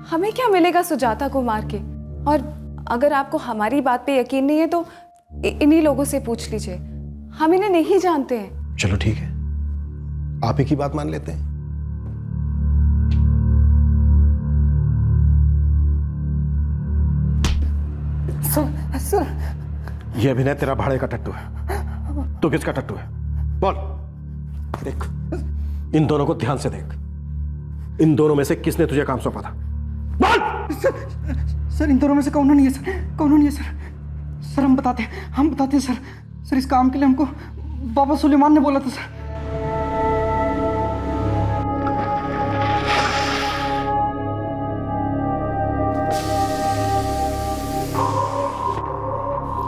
Speaker 7: हमें क्या मिलेगा सुजाता को मार के? और अगर आपको हमारी बात पे यकीन नहीं है तो इन्हीं लोगों से पूछ लीजिए, हम इन्हें नहीं जानते हैं।
Speaker 19: चलो ठीक है, आप ही की बात मान लेते हैं। ये अभिनय तेरा भाड़े का टट्टू है। तू किसका टट्टू है? बोल। देख, इन दोनों को ध्यान से देख। इन दोनों में से किसने तुझे काम सौंपा था? बोल।
Speaker 10: सर, इन दोनों में से कौन नहीं है सर, कौन नहीं है सर। सर हम बताते हैं सर। सर इस काम के लिए हमको बाबा सुलेमान ने बोला था सर।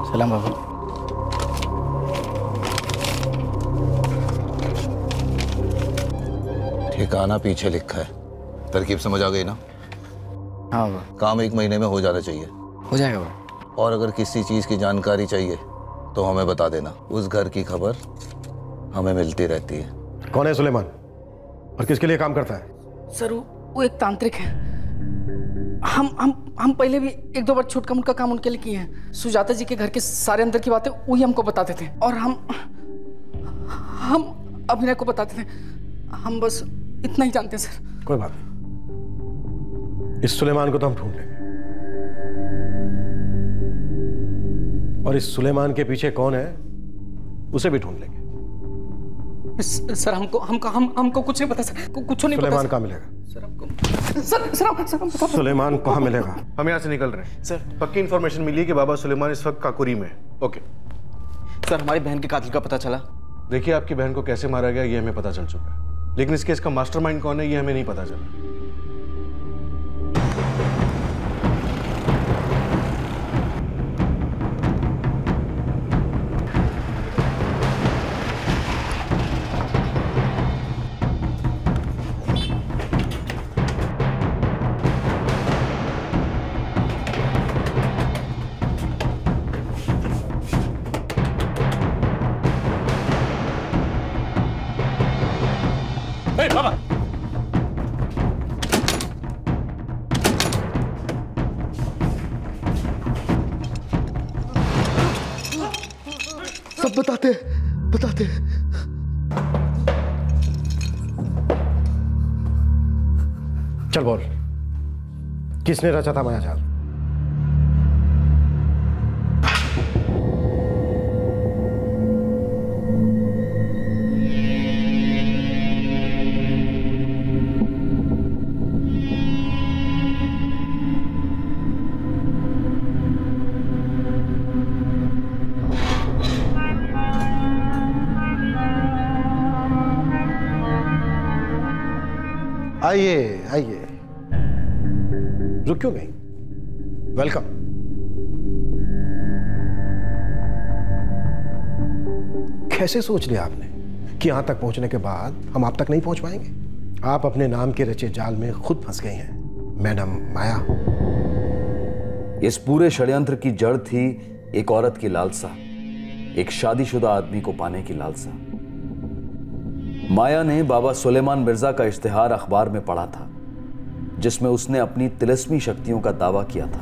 Speaker 6: सलाम बाबा।
Speaker 13: ठिकाना पीछे लिखा है, तरकीब समझ आ गई ना?
Speaker 6: हाँ बाबा।
Speaker 13: काम 1 महीने में हो जाना चाहिए।
Speaker 6: हो जाएगा बाबा।
Speaker 13: और अगर किसी चीज की जानकारी चाहिए तो हमें बता देना, उस घर की खबर हमें मिलती रहती है।
Speaker 19: कौन है सुलेमान और किसके लिए काम करता है?
Speaker 10: सर वो एक तांत्रिक है। हम पहले भी 1-2 बार छोटका मोटका काम उनके लिए किए हैं। सुजाता जी के घर के सारे अंदर की बातें वही हमको बताते थे और हम अभिनय को बताते थे। हम बस इतना ही जानते हैं सर।
Speaker 19: कोई बात नहीं, इस सुलेमान को तो हम ढूंढ लेंगे। और इस सुलेमान के पीछे कौन है उसे भी ढूंढ लेंगे।
Speaker 10: सर हमको कुछ नहीं पता सर, कुछ नहीं पता।
Speaker 19: सुलेमान कहाँ मिलेगा?
Speaker 10: सर
Speaker 19: सुलेमान कहाँ मिलेगा?
Speaker 9: हम यहाँ से निकल रहे हैं सर। पक्की इन्फॉर्मेशन मिली है कि बाबा सुलेमान इस वक्त काकुरी में है। ओके
Speaker 3: सर हमारी बहन के कातिल का पता चला।
Speaker 9: देखिए आपकी बहन को कैसे मारा गया ये हमें पता चल चुका है, लेकिन इस केस का मास्टरमाइंड कौन है ये हमें नहीं पता चला।
Speaker 15: बाबा
Speaker 19: सब बताते। चल बोल, किसने रचा था मायाजाल? आइए, रुक क्यों गई? वेलकम। कैसे सोच लिया आपने कि यहां तक पहुंचने के बाद हम आप तक नहीं पहुंच पाएंगे? आप अपने नाम के रचे जाल में खुद फंस गई हैं मैडम माया।
Speaker 4: इस पूरे षड्यंत्र की जड़ थी एक औरत की लालसा, एक शादीशुदा आदमी को पाने की लालसा। माया ने बाबा सुलेमान मिर्जा का इश्तिहार अखबार में पढ़ा था, जिसमें उसने अपनी तिलिस्मी शक्तियों का दावा किया था।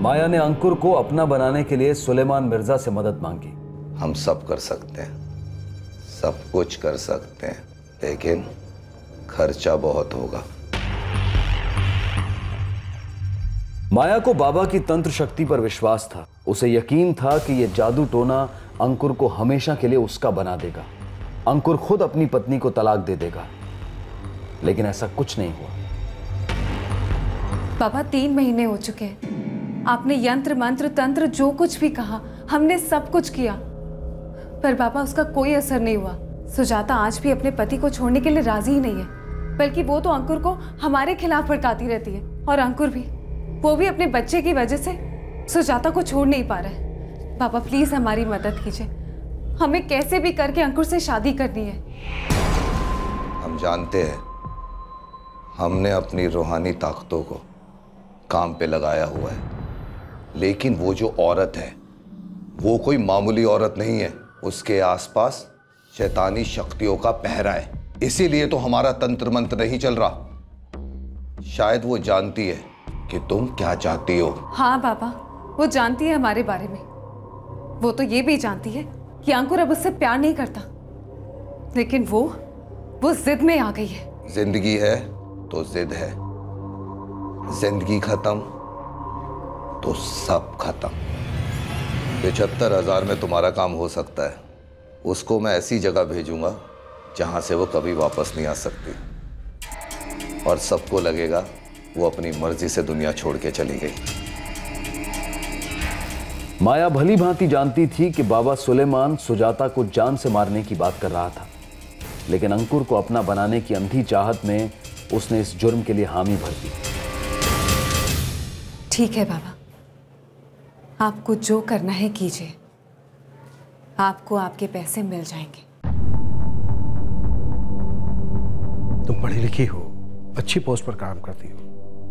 Speaker 4: माया ने अंकुर को अपना बनाने के लिए सुलेमान मिर्जा से मदद मांगी।
Speaker 13: हम सब कर सकते हैं, सब कुछ कर सकते हैं, लेकिन खर्चा बहुत होगा।
Speaker 4: माया को बाबा की तंत्र शक्ति पर विश्वास था। उसे यकीन था कि यह जादू टोना अंकुर को हमेशा के लिए उसका बना देगा। अंकुर खुद अपनी पत्नी को तलाक दे देगा, लेकिन ऐसा कुछ नहीं हुआ।
Speaker 7: बाबा 3 महीने हो चुके हैं। आपने यंत्र मंत्र तंत्र जो कुछ भी कहा, हमने सब कुछ किया, पर बाबा उसका कोई असर नहीं हुआ। सुजाता आज भी अपने पति को छोड़ने के लिए राजी ही नहीं है, बल्कि वो तो अंकुर को हमारे खिलाफ भड़काती रहती है। और अंकुर भी, वो भी अपने बच्चे की वजह से सुजाता को छोड़ नहीं पा रहा है। बाबा प्लीज हमारी मदद कीजिए, हमें कैसे भी करके अंकुर से शादी करनी है।
Speaker 13: हम जानते हैं हमने अपनी रूहानी ताकतों को काम पे लगाया हुआ है, लेकिन वो जो औरत है वो कोई मामूली औरत नहीं है। उसके आसपास शैतानी शक्तियों का पहरा है, इसीलिए तो हमारा तंत्र मंत्र नहीं चल रहा। शायद वो जानती है कि तुम क्या चाहती हो।
Speaker 7: हाँ बाबा, वो जानती है हमारे बारे में। वो तो ये भी जानती है कि अंकुर अब उससे प्यार नहीं करता, लेकिन वो जिद में आ गई है।
Speaker 13: जिंदगी है तो जिद है, जिंदगी खत्म तो सब खत्म। 75,000 में तुम्हारा काम हो सकता है। उसको मैं ऐसी जगह भेजूंगा जहां से वो कभी वापस नहीं आ सकती, और सबको लगेगा वो अपनी मर्जी से दुनिया छोड़ के चली गई।
Speaker 4: माया भली भांति जानती थी कि बाबा सुलेमान सुजाता को जान से मारने की बात कर रहा था, लेकिन अंकुर को अपना बनाने की अंधी चाहत में उसने इस जुर्म के लिए हामी भर दी।
Speaker 7: ठीक है बाबा, आपको जो करना है कीजिए, आपको आपके पैसे मिल जाएंगे।
Speaker 19: तुम पढ़ी लिखी हो, अच्छी पोस्ट पर काम करती हो,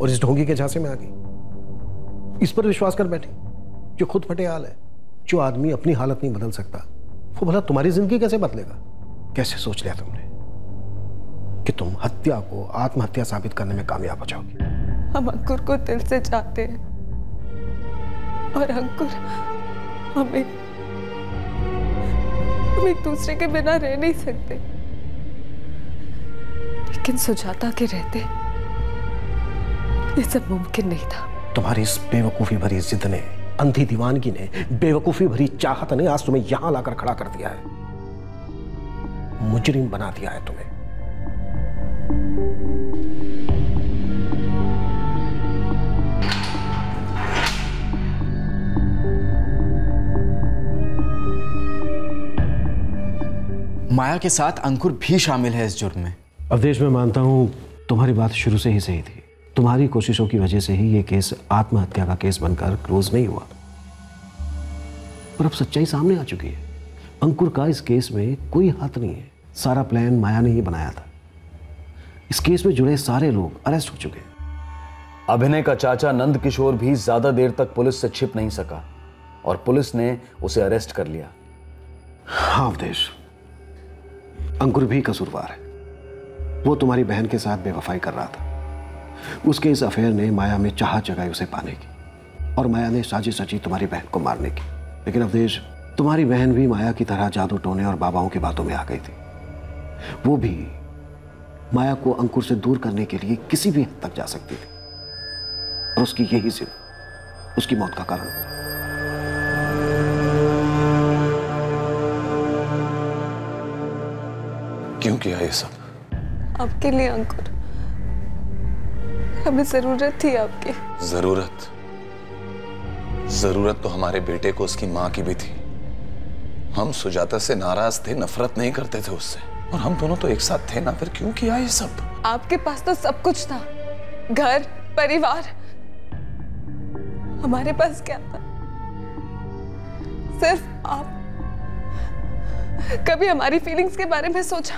Speaker 19: और इस ढोंगी के झांसे में आ गई। इस पर विश्वास कर बैठी जो खुद फटे हाल है। जो आदमी अपनी हालत नहीं बदल सकता, वो भला तुम्हारी जिंदगी कैसे बदलेगा? कैसे सोच लिया तुमने कि तुम हत्या को आत्महत्या साबित करने में कामयाब हो जाओगी?
Speaker 12: हम अंकुर को दिल से चाहते हैं, और अंकुर हम एक दूसरे के बिना रह नहीं सकते, लेकिन सुजाता के रहते ये सब मुमकिन नहीं था।
Speaker 19: तुम्हारी इस बेवकूफी भरी जिद ने, अंधी दीवानगी ने, बेवकूफी भरी चाहत ने आज तुम्हें यहां लाकर खड़ा कर दिया है, मुजरिम बना दिया है तुम्हें।
Speaker 3: माया के साथ अंकुर भी शामिल है इस जुर्म में।
Speaker 19: अवधेश, मैं मानता हूं तुम्हारी बात शुरू से ही सही थी। तुम्हारी कोशिशों की वजह से ही ये केस आत्महत्या का केस बनकर क्लोज नहीं हुआ, पर अब सच्चाई सामने आ चुकी है। अंकुर का इस केस में कोई हाथ नहीं है। सारा प्लान माया ने ही बनाया था। इस केस में जुड़े सारे लोग अरेस्ट हो चुके हैं।
Speaker 4: अभिनय का चाचा नंद किशोर भी ज्यादा देर तक पुलिस से छिप नहीं सका और पुलिस ने उसे अरेस्ट कर लिया।
Speaker 19: हाँ अवधेश, अंकुर भी कसूरवार है। वो तुम्हारी बहन के साथ बेवफाई कर रहा था। उसके इस अफेयर ने माया में चाहत जगाई उसे पाने की, और माया ने साजिश रची तुम्हारी बहन को मारने की। लेकिन अवधेश, तुम्हारी बहन भी माया की तरह जादू टोने और बाबाओं की बातों में आ गई थी। वो भी माया को अंकुर से दूर करने के लिए किसी भी हद तक जा सकती थी, और उसकी यही जिद उसकी मौत का कारण था।
Speaker 1: क्यों किया ये सब?
Speaker 12: आपके लिए अंकुर, हमें जरूरत थी आपकी।
Speaker 1: जरूरत तो हमारे बेटे को उसकी माँ की भी थी। हम सुजाता से नाराज थे, नफरत नहीं करते थे उससे, और हम दोनों तो एक साथ थे ना। फिर क्यों किया ये सब?
Speaker 12: आपके पास तो सब कुछ था, घर, परिवार। हमारे पास क्या था? सिर्फ आप। कभी हमारी फीलिंग्स के बारे में सोचा?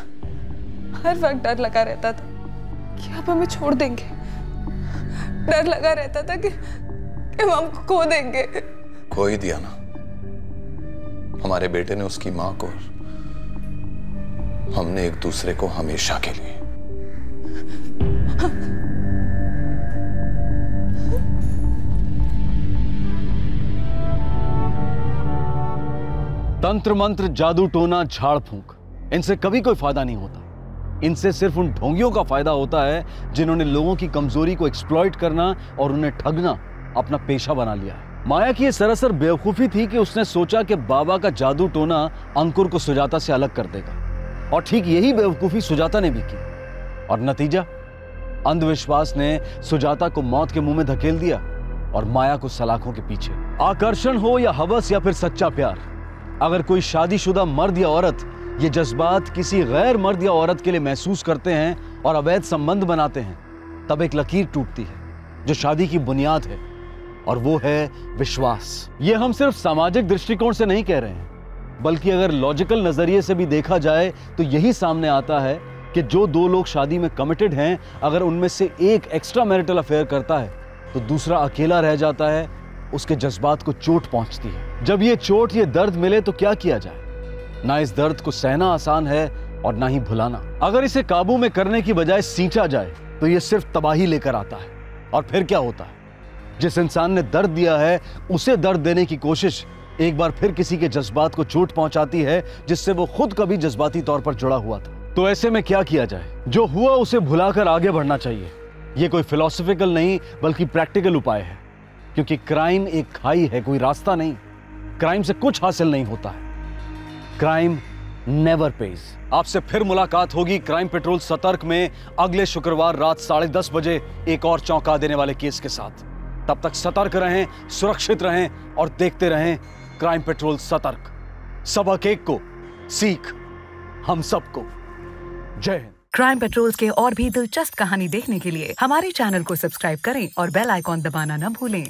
Speaker 12: हर वक्त डर लगा रहता था कि आप हमें छोड़ देंगे। डर लगा रहता था कि हम हमको खो देंगे।
Speaker 1: खो ही दिया ना। हमारे बेटे ने उसकी माँ को, हमने एक दूसरे को हमेशा के लिए।
Speaker 4: तंत्र मंत्र, जादू टोना, झाड़ फूंक, इनसे कभी कोई फायदा नहीं होता। इनसे सिर्फ उन ढोंगियों का फायदा होता है जिन्होंने लोगों की कमजोरी को एक्सप्लॉइट करना और उन्हें ठगना अपना पेशा बना लिया है। माया की यह सरासर बेवकूफी थी कि उसने सोचा कि बाबा का जादू टोना अंकुर को सुजाता से अलग कर देगा, और ठीक यही बेवकूफी सुजाता ने भी की, और नतीजा, अंधविश्वास ने सुजाता को मौत के मुंह में धकेल दिया और माया को सलाखों के पीछे। आकर्षण हो या हवस या फिर सच्चा प्यार, अगर कोई शादीशुदा मर्द या औरत ये जज्बात किसी गैर मर्द या औरत के लिए महसूस करते हैं और अवैध संबंध बनाते हैं, तब एक लकीर टूटती है जो शादी की बुनियाद है, और वो है विश्वास। ये हम सिर्फ सामाजिक दृष्टिकोण से नहीं कह रहे हैं, बल्कि अगर लॉजिकल नजरिए से भी देखा जाए तो यही सामने आता है कि जो दो लोग शादी में कमिटेड हैं, अगर उनमें से एक एक्स्ट्रा मैरिटल अफेयर करता है तो दूसरा अकेला रह जाता है, उसके जज्बात को चोट पहुंचती है। जब ये चोट, ये दर्द मिले तो क्या किया जाए? ना इस दर्द को सहना आसान है और ना ही भुलाना। अगर इसे काबू में करने की बजाय सींचा जाए तो ये सिर्फ तबाही लेकर आता है। और फिर क्या होता है? जिस इंसान ने दर्द दिया है उसे दर्द देने की कोशिश एक बार फिर किसी के जज्बात को चोट पहुंचाती है जिससे वो खुद कभी जज्बाती तौर पर जुड़ा हुआ था। तो ऐसे में क्या किया जाए? जो हुआ उसे भुलाकर आगे बढ़ना चाहिए। ये कोई फिलॉसफिकल नहीं बल्कि प्रैक्टिकल उपाय है, क्योंकि क्राइम एक खाई है, कोई रास्ता नहीं। क्राइम से कुछ हासिल नहीं होता है। Crime never page. आपसे फिर मुलाकात होगी क्राइम पेट्रोल सतर्क में अगले शुक्रवार रात 10:30 बजे एक और चौंका देने वाले केस के साथ। तब तक सतर्क रहें, सुरक्षित रहें और देखते रहें क्राइम पेट्रोल सतर्क। सबक एक को सीख हम सबको। जय हिंद।
Speaker 17: क्राइम पेट्रोल के और भी दिलचस्प कहानी देखने के लिए हमारे चैनल को सब्सक्राइब करें और बेल आइकॉन दबाना न भूलें।